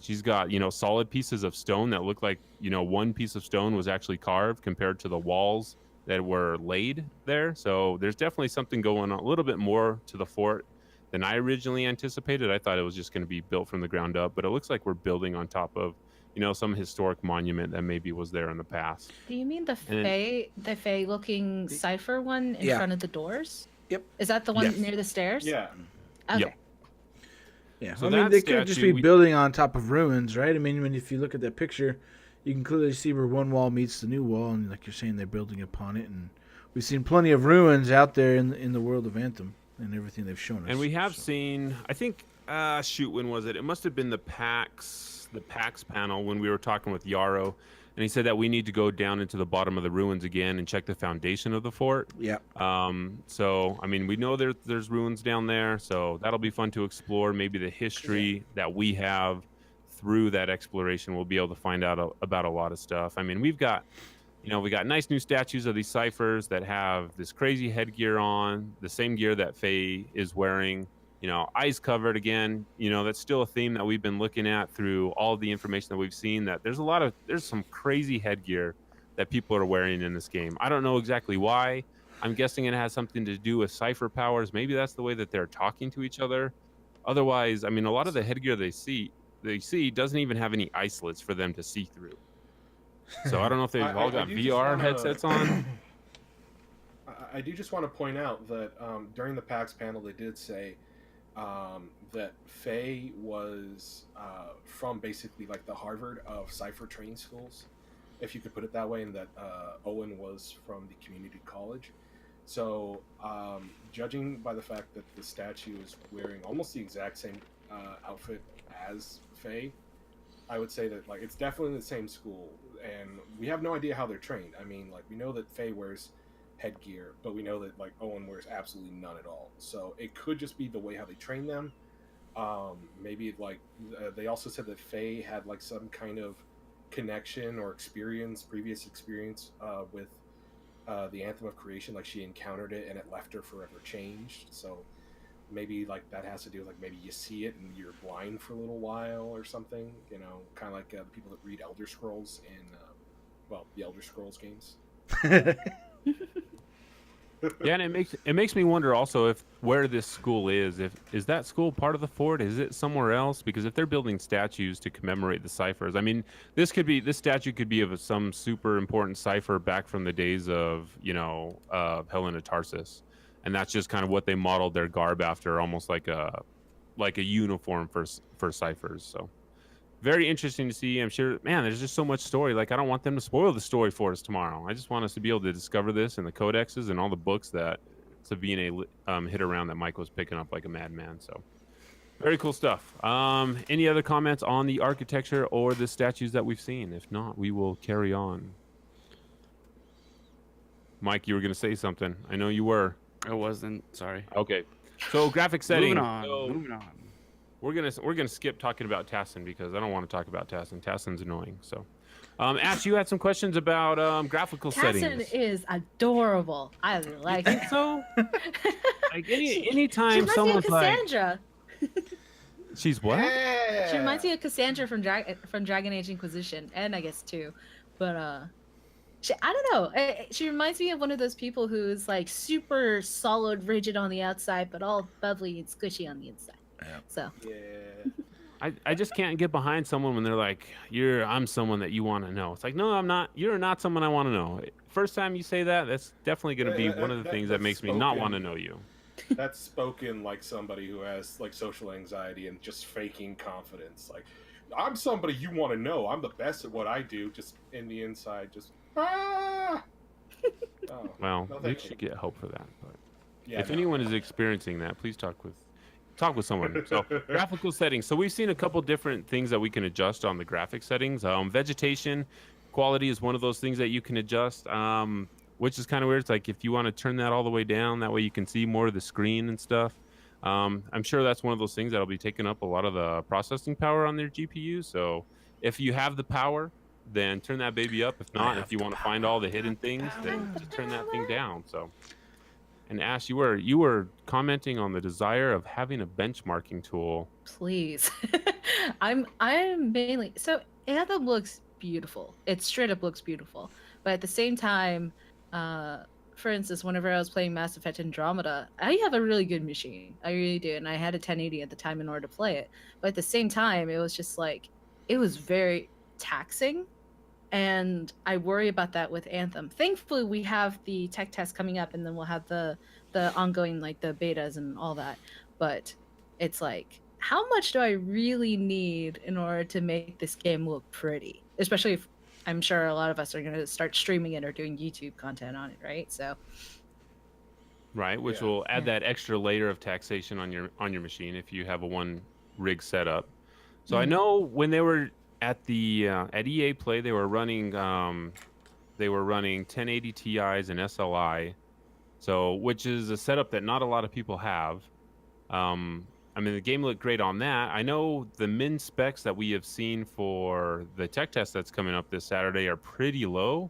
She's got, solid pieces of stone that look like, one piece of stone was actually carved compared to the walls that were laid there. So there's definitely something going on, a little bit more to the fort than I originally anticipated. I thought it was just going to be built from the ground up, but it looks like we're building on top of, some historic monument that maybe was there in the past. Do you mean the And then- Fae looking cipher one in Yeah. front of the doors? Yep. Is that the one Yes. near the stairs? Yeah. Okay. Yep. Yeah, So I mean that they could just statue, be building on top of ruins, right? I mean, if you look at that picture, you can clearly see where one wall meets the new wall, and like you're saying, they're building upon it. And we've seen plenty of ruins out there in the world of Anthem and everything they've shown us. And we have so. seen, I think, when was it? It must have been the PAX panel when we were talking with Yarrow, and he said that we need to go down into the bottom of the ruins again and check the foundation of the fort. Yeah. So, I mean, we know there's ruins down there, so that'll be fun to explore. Maybe the history that we have through that exploration, we'll be able to find out about a lot of stuff. I mean, we got nice new statues of these ciphers that have this crazy headgear on, the same gear that Faye is wearing. Eyes covered again. That's still a theme that we've been looking at through all the information that we've seen, that there's some crazy headgear that people are wearing in this game. I don't know exactly why. I'm guessing it has something to do with cipher powers. Maybe that's the way that they're talking to each other. Otherwise, I mean, a lot of the headgear they see doesn't even have any eye slits for them to see through. So I don't know if they've all got do just VR wanna- headsets on. I do just want to point out that during the PAX panel, they did say that Faye was from basically like the Harvard of cipher training schools, if you could put it that way, and that Owen was from the community college. So, judging by the fact that the statue is wearing almost the exact same outfit as Faye, I would say that like it's definitely the same school, and we have no idea how they're trained. I mean, like we know that Faye wears headgear, but we know that like Owen wears absolutely none at all. So it could just be the way how they train them. Maybe like they also said that Faye had like some kind of connection or previous experience with the Anthem of Creation, like she encountered it and it left her forever changed. So maybe like that has to do with like maybe you see it and you're blind for a little while or something, you know, kind of like the people that read Elder Scrolls in the Elder Scrolls games. Yeah, and it makes me wonder also if where this school is that school part of the fort? Is it somewhere else? Because if they're building statues to commemorate the ciphers, I mean, this statue could be of some super important cipher back from the days of Helena Tarsus, and that's just kind of what they modeled their garb after, almost like a uniform for ciphers. So very interesting to see. I'm sure, man, there's just so much story. Like, I don't want them to spoil the story for us tomorrow. I just want us to be able to discover this in the codexes and all the books that Savine hit around that Mike was picking up like a madman. So very cool stuff. Any other comments on the architecture or the statues that we've seen? If not, we will carry on. Mike, you were going to say something. I know you were. I wasn't. Sorry. Okay. So graphic setting. Moving on. We're gonna skip talking about Tassin because I don't want to talk about Tassin. Tassin's annoying. So, Ash, you had some questions about graphical settings. Tassin is adorable. I like it. So, like anytime she someone's like, Cassandra. She's what? Yeah. She reminds me of Cassandra from Dragon Age Inquisition, and I guess too, but I don't know. She reminds me of one of those people who's like super solid, rigid on the outside, but all bubbly and squishy on the inside. Yeah. So Yeah. I just can't get behind someone when they're like, I'm someone that you want to know. It's like, no, I'm not. You're not someone I want to know. First time you say that, that's definitely going to be one of the things that makes me not want to know you. That's spoken like somebody who has like social anxiety and just faking confidence. Like, I'm somebody you want to know. I'm the best at what I do. Just in the inside, just Oh, Well, no, we thank you. should get help for that. But Yeah, if no. anyone is experiencing that, please talk with someone. So graphical settings. So we've seen a couple different things that we can adjust on the graphic settings. Vegetation quality is one of those things that you can adjust, which is kind of weird. It's like if you want to turn that all the way down, that way you can see more of the screen and stuff. I'm sure that's one of those things that'll be taking up a lot of the processing power on their GPU. So if you have the power, then turn that baby up. If not, if you want to find all the hidden things, then just turn that thing down. So. And Ash, you were commenting on the desire of having a benchmarking tool. please, I'm mainly so Anthem looks beautiful. It straight up looks beautiful, but at the same time, for instance, whenever I was playing Mass Effect Andromeda, I have a really good machine. I really do, and I had a 1080 at the time in order to play it. But at the same time, it was just like it was very taxing. And I worry about that with Anthem. Thankfully, we have the tech test coming up, and then we'll have the ongoing, like, the betas and all that. But it's like, how much do I really need in order to make this game look pretty? Especially if I'm sure a lot of us are going to start streaming it or doing YouTube content on it, right? So, Right, which Yeah. will add Yeah. that extra layer of taxation on your machine if you have a one rig setup. So I Mhm. know when they were at the at EA Play, they were running 1080 Ti's and SLI, so which is a setup that not a lot of people have. I mean, the game looked great on that. I know the min specs that we have seen for the tech test that's coming up this Saturday are pretty low.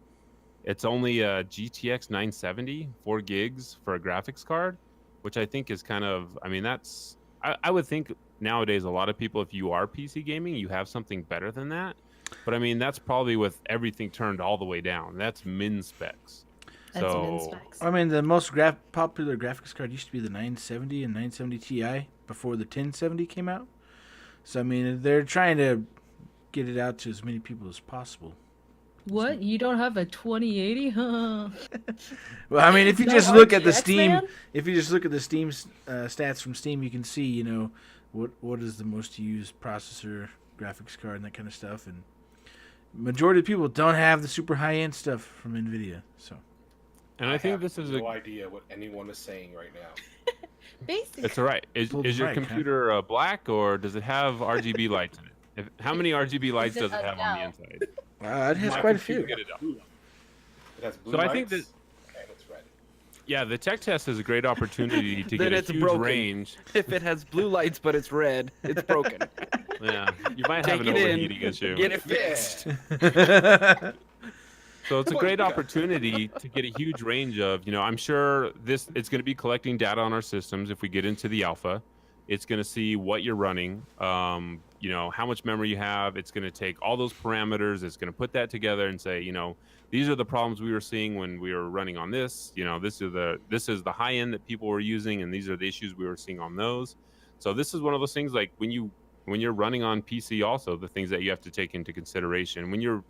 It's only a GTX 970, 4 gigs for a graphics card, which I think is kind of, I mean, that's, I would think nowadays a lot of people, if you are PC gaming, you have something better than that. But I mean, that's probably with everything turned all the way down. That's min specs. that's So, min specs. I mean, the most popular graphics card used to be the 970 and 970 Ti before the 1070 came out. So, I mean, they're trying to get it out to as many people as possible. What? You don't have a 2080? Huh? Well, I mean, if you No just look at the RTX, Steam, man? if you just look at the Steam stats from Steam, you can see, you know, what is the most used processor, graphics card, and that kind of stuff. And majority of people don't have the super high end stuff from NVIDIA. So And I think have this is no idea what anyone is saying right now. Basically. It's all right. Is your mic, huh? computer black or does it have RGB lights in it? How many RGB lights Is it does it have on the no? inside? it has My quite a computer few. get it up. It has blue So I lights, think that and it's red. yeah, the tech test is a great opportunity to Then get a it's huge broken. range. If it has blue lights but it's red, it's broken. Yeah, you might have Take an it overheating in, issue. get it fixed. So it's a great opportunity to get a huge range of, I'm sure it's going to be collecting data on our systems. If we get into the alpha, it's going to see what you're running, how much memory you have. It's going to take all those parameters. It's going to put that together and say, these are the problems we were seeing when we were running on this. This is the high end that people were using, and these are the issues we were seeing on those. So this is one of those things like when you're running on PC, also the things that you have to take into consideration when you're,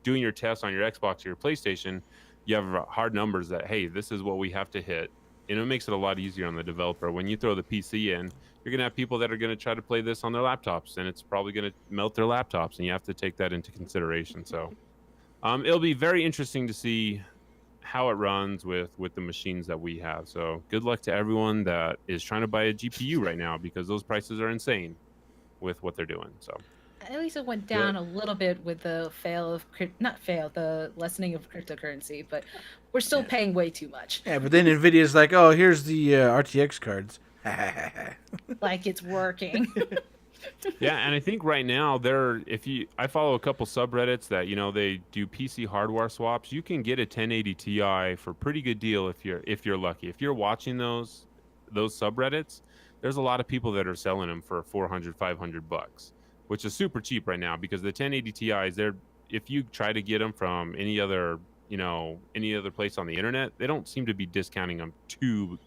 doing your tests on your Xbox or your PlayStation, you have hard numbers that, hey, this is what we have to hit. And it makes it a lot easier on the developer. When you throw the PC in, you're going to have people that are going to try to play this on their laptops, and it's probably going to melt their laptops, and you have to take that into consideration. So it'll be very interesting to see how it runs with the machines that we have. So good luck to everyone that is trying to buy a GPU right now, because those prices are insane with what they're doing. So At least it went down a little bit with the the lessening of cryptocurrency, but we're still paying way too much. Yeah, but then NVIDIA's like, oh, here's the RTX cards. Like it's working. yeah, and I think right now I follow a couple subreddits that they do PC hardware swaps. You can get a 1080 Ti for a pretty good deal if you're lucky. If you're watching those subreddits, there's a lot of people that are selling them for $400-$500, which is super cheap right now, because the 1080 Ti's, if you try to get them from any other place on the internet, they don't seem to be discounting them too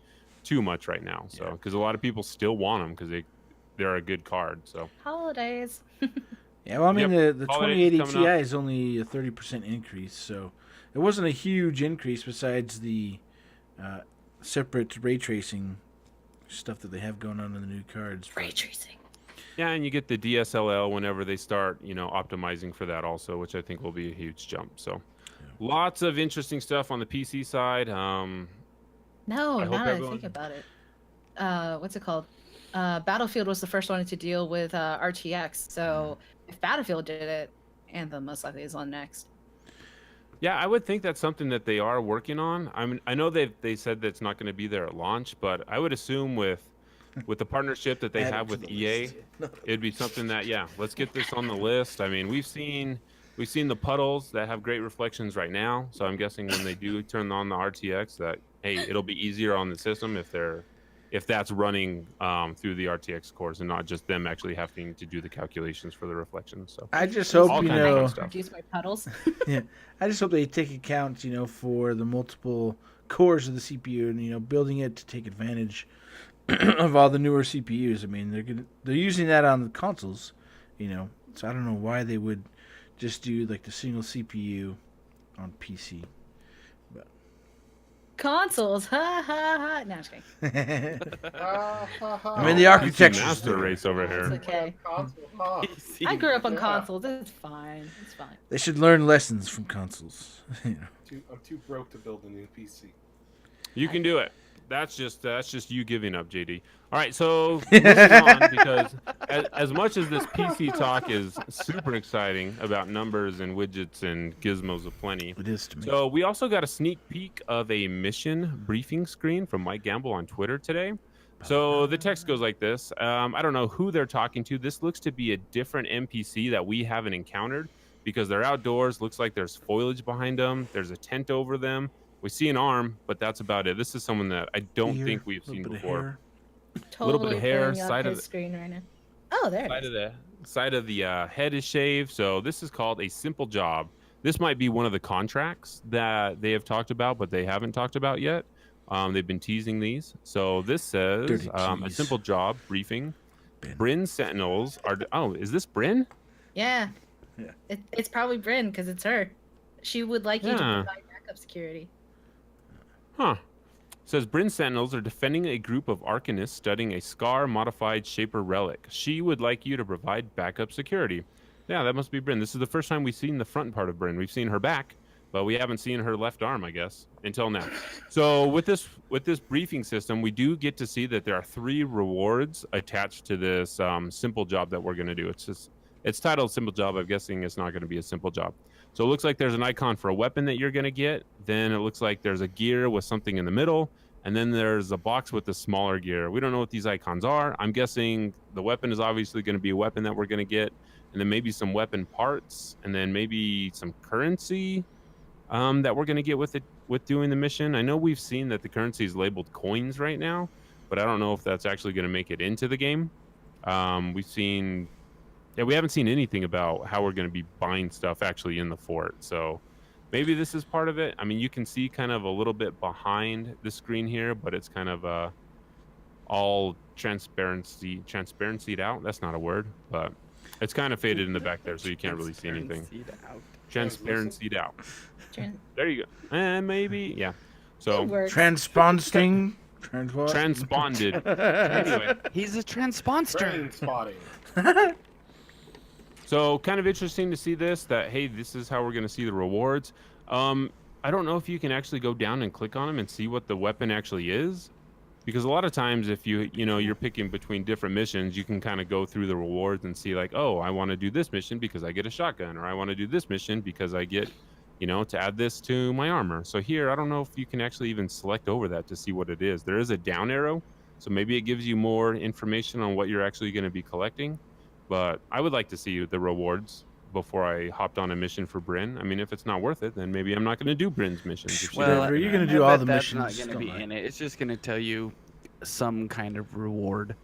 much right now. So because a lot of people still want them because they're a good card. So Holidays. Yeah, well, I mean, the Holidays 2080 coming Ti up. is only a 30% increase, so it wasn't a huge increase besides the separate ray tracing stuff that they have going on in the new cards. Ray tracing. Yeah, and you get the DSLL whenever they start, optimizing for that also, which I think will be a huge jump. So lots of interesting stuff on the PC side. No, I hope now that I everyone- think about it. What's it called? Battlefield was the first one to deal with RTX. So if Battlefield did it, Anthem most likely is on next. Yeah, I would think that's something that they are working on. I mean, I know they said that it's not going to be there at launch, but I would assume with the partnership that they Add it have to with the EA, list. it'd be something that, let's get this on the list. I mean, we've seen the puddles that have great reflections right now, so I'm guessing when they do turn on the RTX that, hey, it'll be easier on the system if that's running through the RTX cores and not just them actually having to do the calculations for the reflections. So I just hope, All you kinds of know, fun stuff. Reduce my puddles. yeah, I just hope they take account, for the multiple cores of the CPU and, building it to take advantage of all the newer CPUs. I mean, they're using that on the consoles, so I don't know why they would just do like the single CPU on PC. Consoles. Ha ha ha. No, I'm just kidding. I mean, the PC architecture's master there. race over It's here. okay. PC. I grew up on Yeah. consoles. It's fine. It's fine. They should learn lessons from consoles. I'm too broke to build a new PC. You can do it. That's just you giving up, JD. All right, so moving on, because as much as this PC talk is super exciting about numbers and widgets and gizmos aplenty, It is to me. so we also got a sneak peek of a mission briefing screen from Mike Gamble on Twitter today. So the text goes like this. I don't know who they're talking to. This looks to be a different NPC that we haven't encountered because they're outdoors. Looks like there's foliage behind them. There's a tent over them. We see an arm, but that's about it. This is someone that I don't Ear, think we've little seen bit of before. hair. Totally little bit of hair, pulling up side of his the- screen right now. Oh, there it is. Side of the head is shaved. So this is called a simple job. This might be one of the contracts that they have talked about, but they haven't talked about yet. They've been teasing these. So this says Dirty a tease. simple job briefing. Ben. Bryn Sentinels are. Oh, is this Bryn? Yeah. Yeah. It's probably Bryn because it's her. She would like you to Yeah. provide backup security. Huh. Says Bryn Sentinels are defending a group of arcanists studying a Scar modified Shaper relic. She would like you to provide backup security. Yeah, that must be Bryn. This is the first time we've seen the front part of Bryn. We've seen her back, but we haven't seen her left arm, I guess, until now. So with this briefing system, we do get to see that there are 3 rewards attached to this simple job that we're going to do. It's titled simple job. I'm guessing it's not going to be a simple job. So it looks like there's an icon for a weapon that you're going to get. Then it looks like there's a gear with something in the middle. And then there's a box with the smaller gear. We don't know what these icons are. I'm guessing the weapon is obviously going to be a weapon that we're going to get. And then maybe some weapon parts. And then maybe some currency that we're going to get with doing the mission. I know we've seen that the currency is labeled coins right now. But I don't know if that's actually going to make it into the game. We haven't seen anything about how we're going to be buying stuff actually in the fort. So maybe this is part of it. I mean, you can see kind of a little bit behind the screen here, but it's kind of all transparencied out. That's not a word, but it's kind of faded in the back there, so you can't really see anything. Transparencied out. There you go. And maybe, yeah. So Transponding. transponded. Anyway. He's a transponster. Train spotting. So kind of interesting to see this, that, hey, this is how we're going to see the rewards. I don't know if you can actually go down and click on them and see what the weapon actually is. Because a lot of times if you're picking between different missions, you can kind of go through the rewards and see like, oh, I want to do this mission because I get a shotgun, or I want to do this mission because I get, to add this to my armor. So here, I don't know if you can actually even select over that to see what it is. There is a down arrow, so maybe it gives you more information on what you're actually going to be collecting. But I would like to see the rewards before I hopped on a mission for Bryn. I mean, if it's not worth it, then maybe I'm not going to do Bryn's missions. Well, you're going to do all the that's missions. Not going to be in it. It's just going to tell you some kind of reward.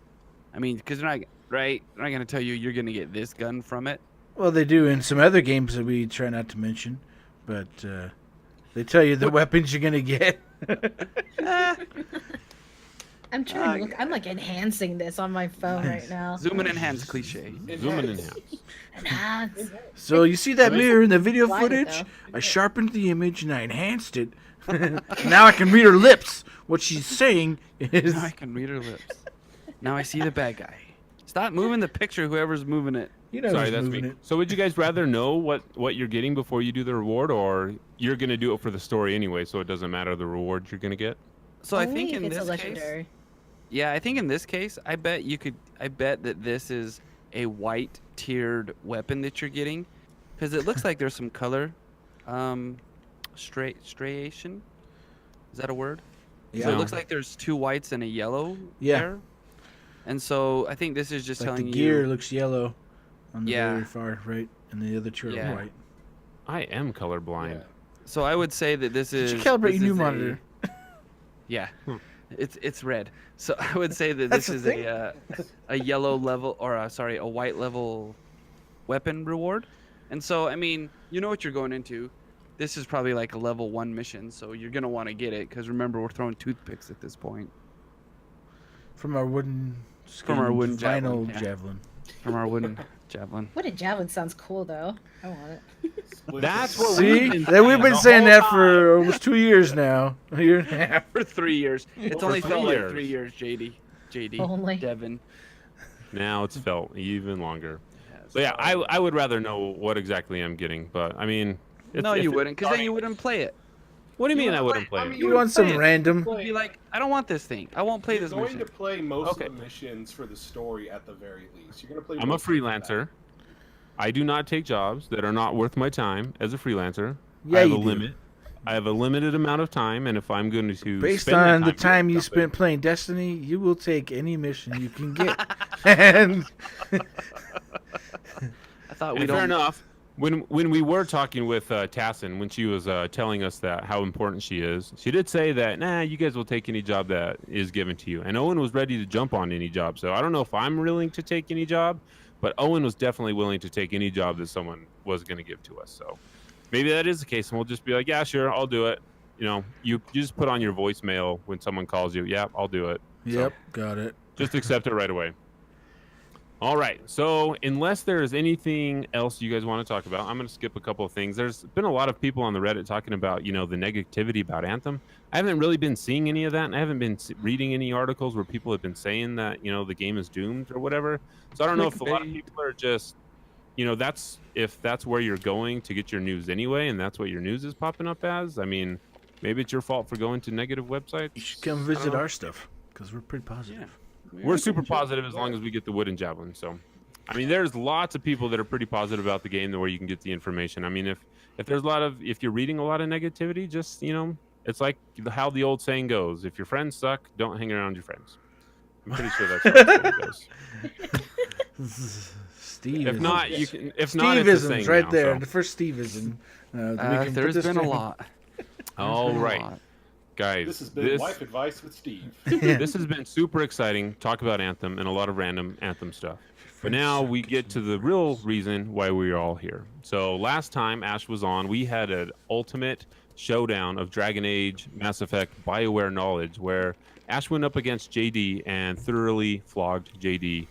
I mean, because they're not right. They're not going to tell you you're going to get this gun from it. Well, they do in some other games that we try not to mention, but they tell you the weapons you're going to get. I'm trying to look. I'm like enhancing this on my phone right now. Zoom and enhance cliche. Zoom and enhance. Enhance. So you see that mirror in the video Why footage? though? I sharpened the image and I enhanced it. Now I can read her lips. What she's saying is... Now I can read her lips. Now I see the bad guy. Stop moving the picture, whoever's moving it. You know Sorry, who's that's moving me. it. So would you guys rather know what you're getting before you do the reward, or you're going to do it for the story anyway, so it doesn't matter the reward you're going to get? So I Only think if in it's a this legendary. case... Yeah, I think in this case, I bet that this is a white tiered weapon that you're getting, because it looks like there's some color, striation. Is that a word? Yeah. So it looks like there's 2 whites and a yellow Yeah. there. And so I think this is just Like telling the gear you. looks yellow on the Yeah. very far right, and the other 2 are Yeah. white. I am colorblind. So I would say that this is. Did you calibrate this your new is monitor? Yeah, it's red. So I would say that That's this the is a yellow level, or a white level weapon reward. And so I mean, you know what you're going into. This is probably like a level 1 mission, so you're gonna want to get it because remember we're throwing toothpicks at this point. From our wooden... wooden vinyl javelin, yeah. javelin. From our wooden javelin. What a javelin sounds cool though. I want it. That's what See? we've We've been saying the that whole for almost 2 years now. A year and a half. For 3 years. It's For only 3 felt like years. 3 years, JD. Only. Devon. Now it's felt even longer. Yeah, So yeah, I would rather know what exactly I'm getting, but I mean... No, you wouldn't, because then you wouldn't play it. What do you mean would I wouldn't play- play I it? mean, You want some play it. random... You'd be like, I don't want this thing. I won't play You're this going mission. to play most Okay. of the missions for the story at the very least. You're going to play. I'm a most of that. freelancer. I do not take jobs that are not worth my time as a freelancer. Yeah, I have you a do. limit. I have a limited amount of time, and if I'm going to Based spend that on the doing time you something- spent playing Destiny, you will take any mission you can get. And I thought we And don't. fair enough. When we were talking with Tassin, when she was telling us that how important she is, she did say that, nah, you guys will take any job that is given to you. And Owen was ready to jump on any job. So I don't know if I'm willing to take any job, but Owen was definitely willing to take any job that someone was going to give to us. So maybe that is the case, and we'll just be like, yeah, sure, I'll do it. You know, you just put on your voicemail when someone calls you, yeah, I'll do it. yep, got it. Just accept it right away. All right. So unless there's anything else you guys want to talk about, I'm going to skip a couple of things. There's been a lot of people on the Reddit talking about, the negativity about Anthem. I haven't really been seeing any of that. And I haven't been reading any articles where people have been saying that, the game is doomed or whatever. So I don't know if a lot of people are just, you know, if that's where you're going to get your news anyway, and that's what your news is popping up as. I mean, maybe it's your fault for going to negative websites. You should come visit our stuff because we're pretty positive. We're super positive as long as we get the wooden javelin. So, I mean, there's lots of people that are pretty positive about the game where you can get the information. I mean, if there's if you're reading a lot of negativity, just, you know, it's like how the old saying goes: if your friends suck, don't hang around your friends. I'm pretty sure that's how the saying goes. Steve. If not, you can. If not, it's the saying right now, there. so. The first Steveism. There's been a lot. All right, guys. This has been Life Advice with Steve. This has been super exciting. Talk about Anthem and a lot of random Anthem stuff. But now we get to the real reason why we're all here. So last time Ash was on, we had an ultimate showdown of Dragon Age, Mass Effect, BioWare knowledge, where Ash went up against JD and thoroughly flogged JD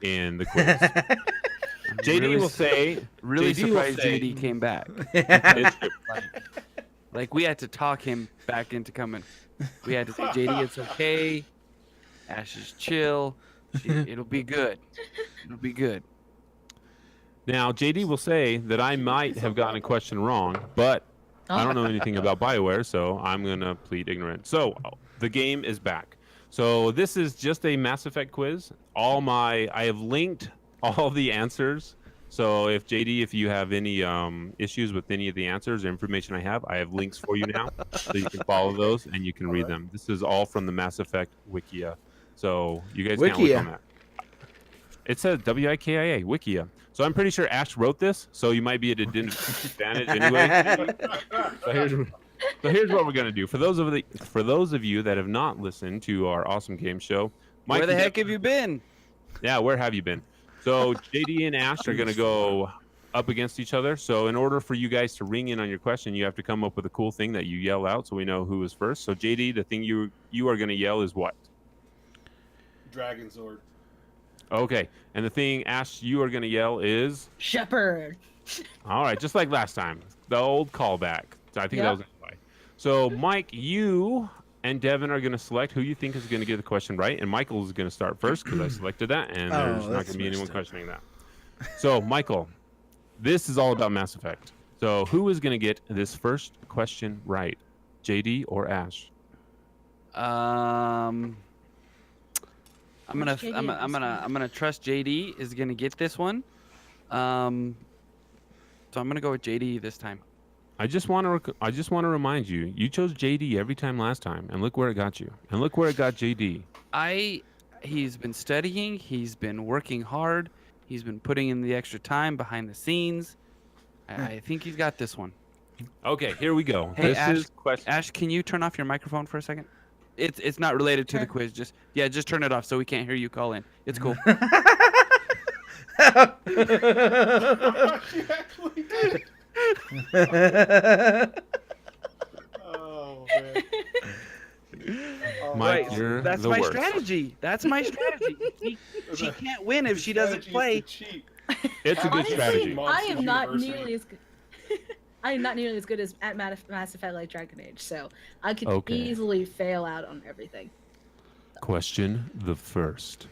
in the quiz. JD really will say, Really JD surprised will say, JD came back. it's true. Like we had to talk him back into coming. We had to say, JD, it's okay. Ash is chill. It'll be good. It'll be good. Now, JD will say that I might have gotten a question wrong, but I don't know anything about BioWare, so I'm going to plead ignorant. So, the game is back. So, this is just a Mass Effect quiz. I have linked all the answers. So, if you have any issues with any of the answers or information I have links for you now. So, you can follow those and you can read them. This is all from the Mass Effect Wikia. So, you guys can't look on that. It says WIKIA, Wikia. So I'm pretty sure Ash wrote this, so you might be at a disadvantage anyway. So here's what we're gonna do. For those of you that have not listened to our awesome game show, Mike, Where the heck have you been? Yeah, where have you been? So JD and Ash are gonna go up against each other. So in order for you guys to ring in on your question, you have to come up with a cool thing that you yell out, so we know who is first. So JD, the thing you are gonna yell is what? Dragon Zord. Okay, and the thing, Ash, you are going to yell is... Shepherd. All right, just like last time. The old callback. So I think that was anyway. So, Mike, you and Devon are going to select who you think is going to get the question right, and Michael is going to start first because I selected that, and there's not going to be anyone questioning that. So, Michael, this is all about Mass Effect. So, who is going to get this first question right? JD or Ash? I'm gonna trust JD is gonna get this one. So I'm gonna go with JD this time. I just want to remind you, you chose JD every time last time, and look where it got you, and look where it got JD. He's been studying, he's been working hard, he's been putting in the extra time behind the scenes. I think he's got this one. Okay, here we go. Hey, This Ash, can you turn off your microphone for a second? It's not related to the quiz. Just turn it off so we can't hear you call in. It's cool. She actually did. Oh man. Mike, you're That's the my worst. strategy. That's my strategy. She can't win if she doesn't play. It's a good Honestly, strategy. I am not nearly as good. I am not nearly as good as at Mass Effect like Dragon Age, so I could easily fail out on everything. Question the first.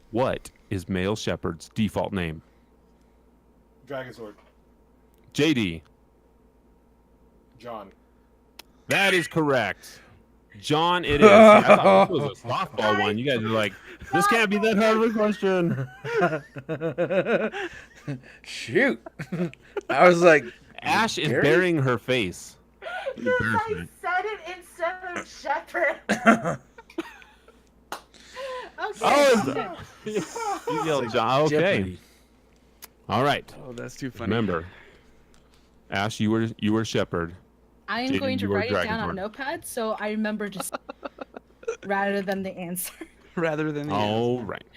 What is Male Shepherd's default name? Dragon Zord. JD. John. That is correct. John, it is. I thought this was a softball one. You guys are like, this can't be that hard of a question. Shoot. I was like, Ash is burying her face. Because I said it instead of Shepherd. Okay. Oh, you yelled John. Okay. Jeopardy. All right. Oh, that's too funny. Remember, Ash, you were Shepherd. I am Jaden, going to you were write it down Dragonborn. on notepad so I remember just rather than the answer. Rather than the All right.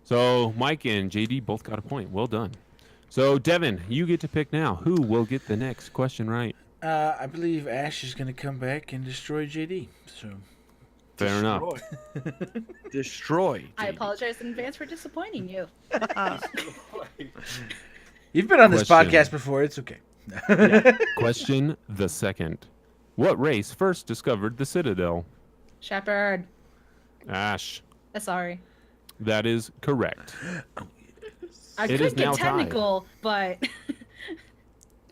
So Mike and JD both got a point. Well done. So Devon, you get to pick now. Who will get the next question right? I believe Ash is going to come back and destroy JD. So Fair enough. Destroy. I apologize in advance for disappointing you. you've been on this Question. podcast before. It's okay. Question the second. What race first discovered the Citadel? Shepherd. Ash. Sorry. That is correct. I It could is now get tied. technical, but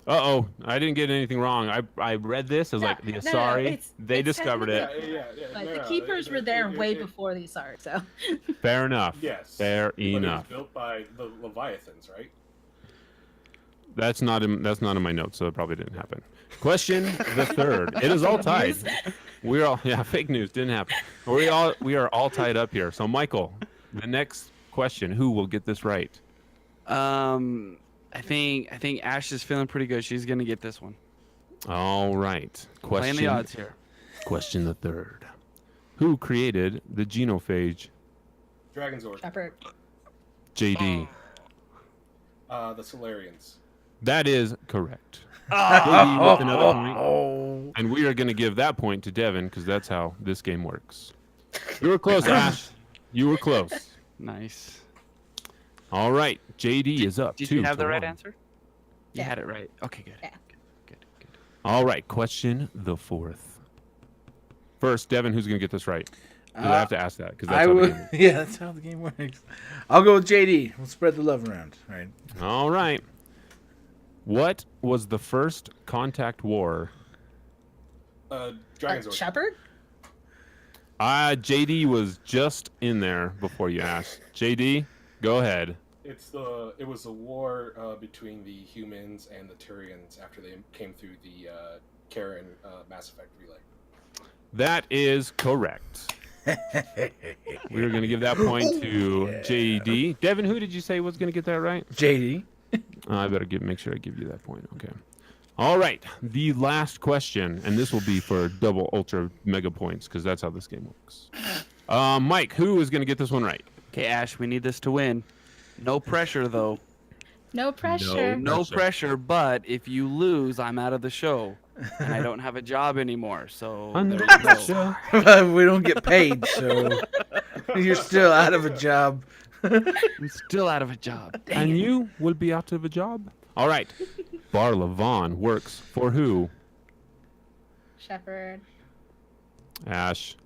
Uh-oh, I didn't get anything wrong. I read this as like the no, Asari. They it's discovered it. technical. But the keepers were there way before the Asari, so. Fair enough. Yes. Fair But it was enough. built by the Leviathans, right? That's not in my notes, so it probably didn't happen. Question the third. It is all tied. We're all fake news didn't happen. We are all tied up here. So Michael, the next question, who will get this right? I think Ash is feeling pretty good. She's gonna get this one. All right. Playing the odds here. Question the third. Who created the genophage? Dragon's Order. Shepard. JD. The Solarians. That is correct. JD with another point. Oh. And we are going to give that point to Devon because that's how this game works. You were close, Ash. You were close. Nice. All right. JD is up. Did 2 you have to the right 1. answer? You Yeah. had it right. Okay, good. Yeah. Good. All right. Question the fourth. First, Devon, who's going to get this right? You have to ask that because that's I how the will. game works. Yeah, that's how the game works. I'll go with JD. We'll spread the love around. All right. All right. What was the first contact war? Dragon's Order. Shepard? JD was just in there before you asked. JD, go ahead. It was a war between the humans and the Turians after they came through the Karen Mass Effect relay. That is correct. We're going to give that point to JD. Devon, who did you say was going to get that right? JD. I better make sure I give you that point. Okay. All right. The last question, and this will be for double ultra mega points because that's how this game works. Mike, who is going to get this one right? Okay, Ash, we need this to win. No pressure though. No pressure. No pressure, but if you lose, I'm out of the show. And I don't have a job anymore, so there you go. We don't get paid, so you're still out of a job. I'm still out of a job. Dang And it. you will be out of a job. All right. Bar Levon works for who? Shepard. Ash.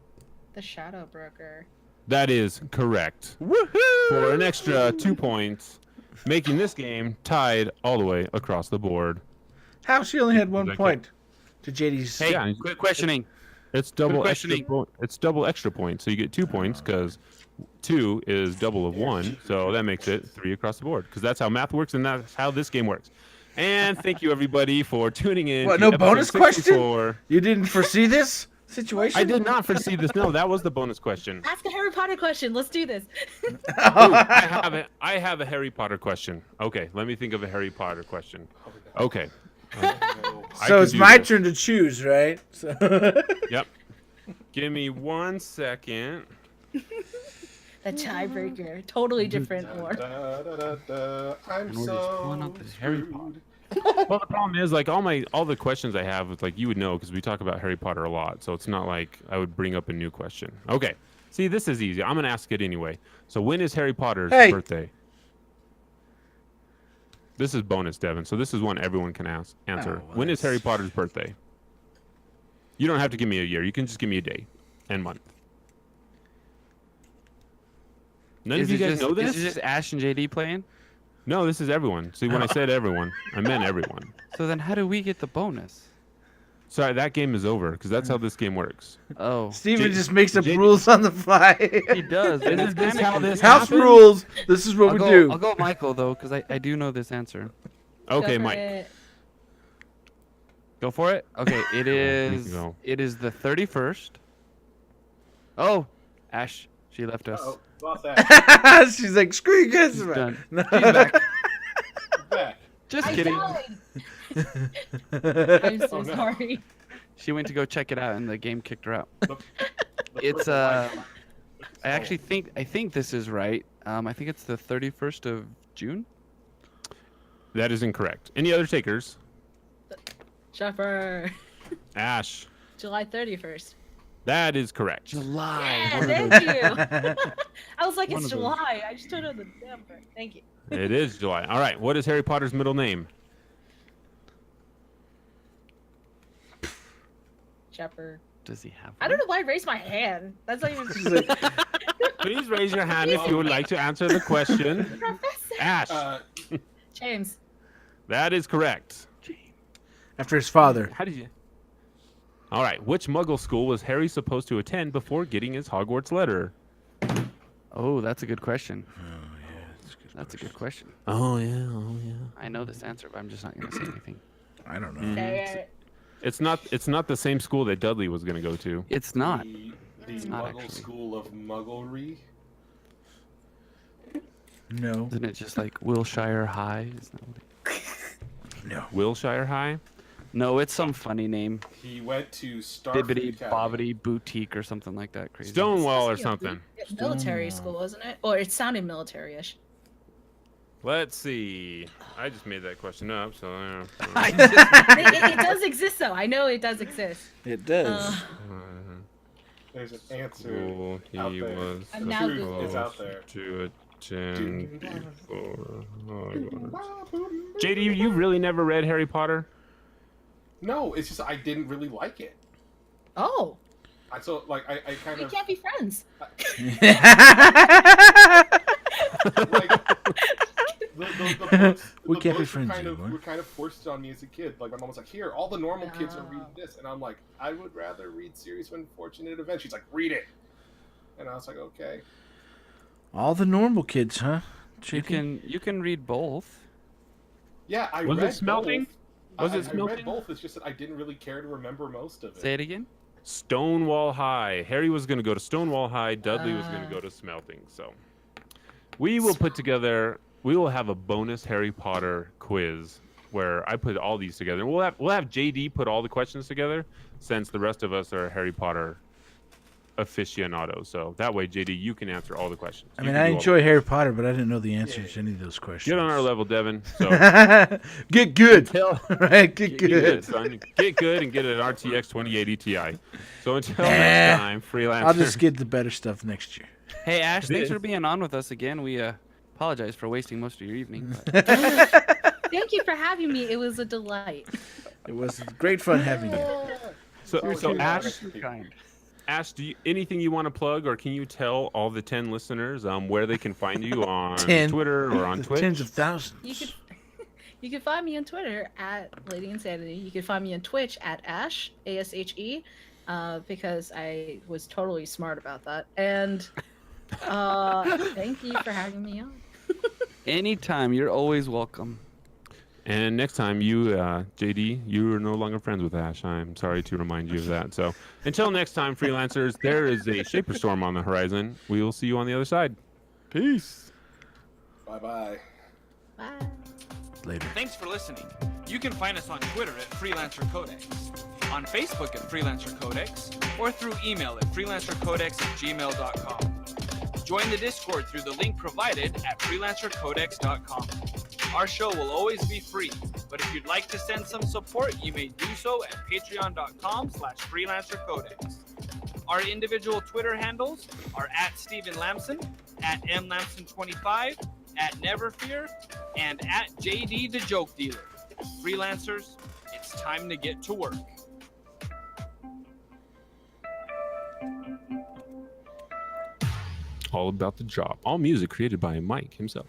The Shadow Broker. That is correct. Woohoo! For an extra 2 points, making this game tied all the way across the board. How she only had 1 Exactly. point to JD's. Hey, Yeah. quit questioning. It's double extra. questioning. It's double extra points, so you get 2 points because 2 is double of 1, so that makes it 3 across the board. Because that's how math works, and that's how this game works. And thank you everybody for tuning in. What, to no episode bonus question? 64. You didn't foresee this situation? I did not foresee this. No, that was the bonus question. Ask a Harry Potter question. Let's do this. Ooh, I have a Harry Potter question. Okay, let me think of a Harry Potter question. Okay. I So can it's do my this. turn to choose, right? So Yep. Give me 1 second. The tiebreaker. Totally different war. I'm And we're just so pulling out this Harry screwed. Well, the problem is, like, all the questions I have, it's like you would know because we talk about Harry Potter a lot. So it's not like I would bring up a new question. Okay. See, this is easy. I'm gonna ask it anyway. So when is Harry Potter's Hey. birthday? This is bonus, Devon. So this is one everyone can answer. Oh, When is that's- Harry Potter's birthday? You don't have to give me a year. You can just give me a day and month. None of you guys know this? Is it just Ash and JD playing? No, this is everyone. See, when I said everyone, I meant everyone. So then how do we get the bonus? Sorry, that game is over because that's how this game works. Oh, Steven J- just makes up J- rules on the fly. he does. and Isn't it's this kinda how this confusing. House happened? rules. This is what we do. I'll go with Michael though, because I do know this answer. Okay, Go for Mike. it. Go for it. Okay, it is. go. It is the 31st. Oh, Ash, she left us. Uh-oh, lost that. She's like, screw you guys. She's done. No. She's back. Back. Just I kidding. died. I'm so Oh, no. sorry. She went to go check it out, and the game kicked her out. The It's purple light. I actually think this is right. I think it's the 31st of June. That is incorrect. Any other takers? Shepard. Ash. July 31st. That is correct. July. Yeah, one of thank those- you. I was like, One it's of those. July. I just don't know the damn thing. Thank you. It is July. All right. What is Harry Potter's middle name? Shepard. Does he have? I don't know why I raised my hand. That's not even. Please raise your hand if you would like to answer the question. Professor. Ash. James. That is correct. After his father. How did you? All right. Which Muggle school was Harry supposed to attend before getting his Hogwarts letter? Oh, that's a good question. Oh, yeah. That's a good question. Oh yeah. I know this answer, but I'm just not gonna say anything. I don't know. Say It's not the same school that Dudley was going to go to. It's not. The not Muggle actually. School of Mugglery. No. Isn't it just like Wilshire High? Isn't that what No. Wilshire High. No, it's some funny name. He went to Starfleet Bibbidi Academy. Bobbidi Boutique or something like that. Crazy. Stonewall or Yeah, something. Military school, wasn't it? Or it sounded military-ish. Let's see. I just made that question up, so. It does exist, though. I know it does exist. It does. There's an answer School he out there. was I'm now Truth Googling. is out there. to attend before Hogwarts. JD, you really never read Harry Potter? No, it's just I didn't really like it. Oh, I kind we of can't be friends. like the books. We the can't be books friends kind of, anymore. were kind of forced on me as a kid. Like my mom was like, "Here, all the normal kids are reading this," and I'm like, "I would rather read Series of Unfortunate Events." She's like, "Read it," and I was like, "Okay." All the normal kids, huh? You can read both. Yeah, I Was it read smelting? both. Was it I read smelting? both. It's just that I didn't really care to remember most of it. Say it again. Stonewall High. Harry was going to go to Stonewall High. Dudley was going to go to Smelting. So we will put together. We will have a bonus Harry Potter quiz where I put all these together. We'll have JD put all the questions together, since the rest of us are Harry Potter aficionados. So that way, JD, you can answer all the questions. I You mean, can I do all enjoy the- Harry Potter, but I didn't know the answers to any of those questions. Get on our level, Devon. So Get good. right? Get get good, good. son. Get good and get an RTX 2080 Ti. So until Nah. next time, freelancer. I'll just get the better stuff next year. Hey Ash, thanks This- for being on with us again. We apologize for wasting most of your evening. But Thank you for having me. It was a delight. It was great fun having you. So You're Ash, kind. Ash, anything you want to plug, or can you tell all the 10 listeners where they can find you on 10. Twitter or on The Twitch? Tens of thousands. You can find me on Twitter at Lady Insanity. You can find me on Twitch at Ash ASHE, because I was totally smart about that. And thank you for having me on. Anytime, you're always welcome. And next time, you, JD, you are no longer friends with Ash. I'm sorry to remind you of that. So until next time, freelancers, there is a Shaper Storm on the horizon. We will see you on the other side. Peace. Bye-bye. Bye. Later. Thanks for listening. You can find us on Twitter at Freelancer Codex, on Facebook at Freelancer Codex, or through email at freelancercodex@gmail.com. Join the Discord through the link provided at freelancercodex.com. Our show will always be free, but if you'd like to send some support, you may do so at patreon.com/freelancercodex. Our individual Twitter handles are at Steven Lamson, at mlamson25, at Neverfear, and at JD the Joke Dealer. Freelancers, it's time to get to work. All about the job. All music created by Mike himself.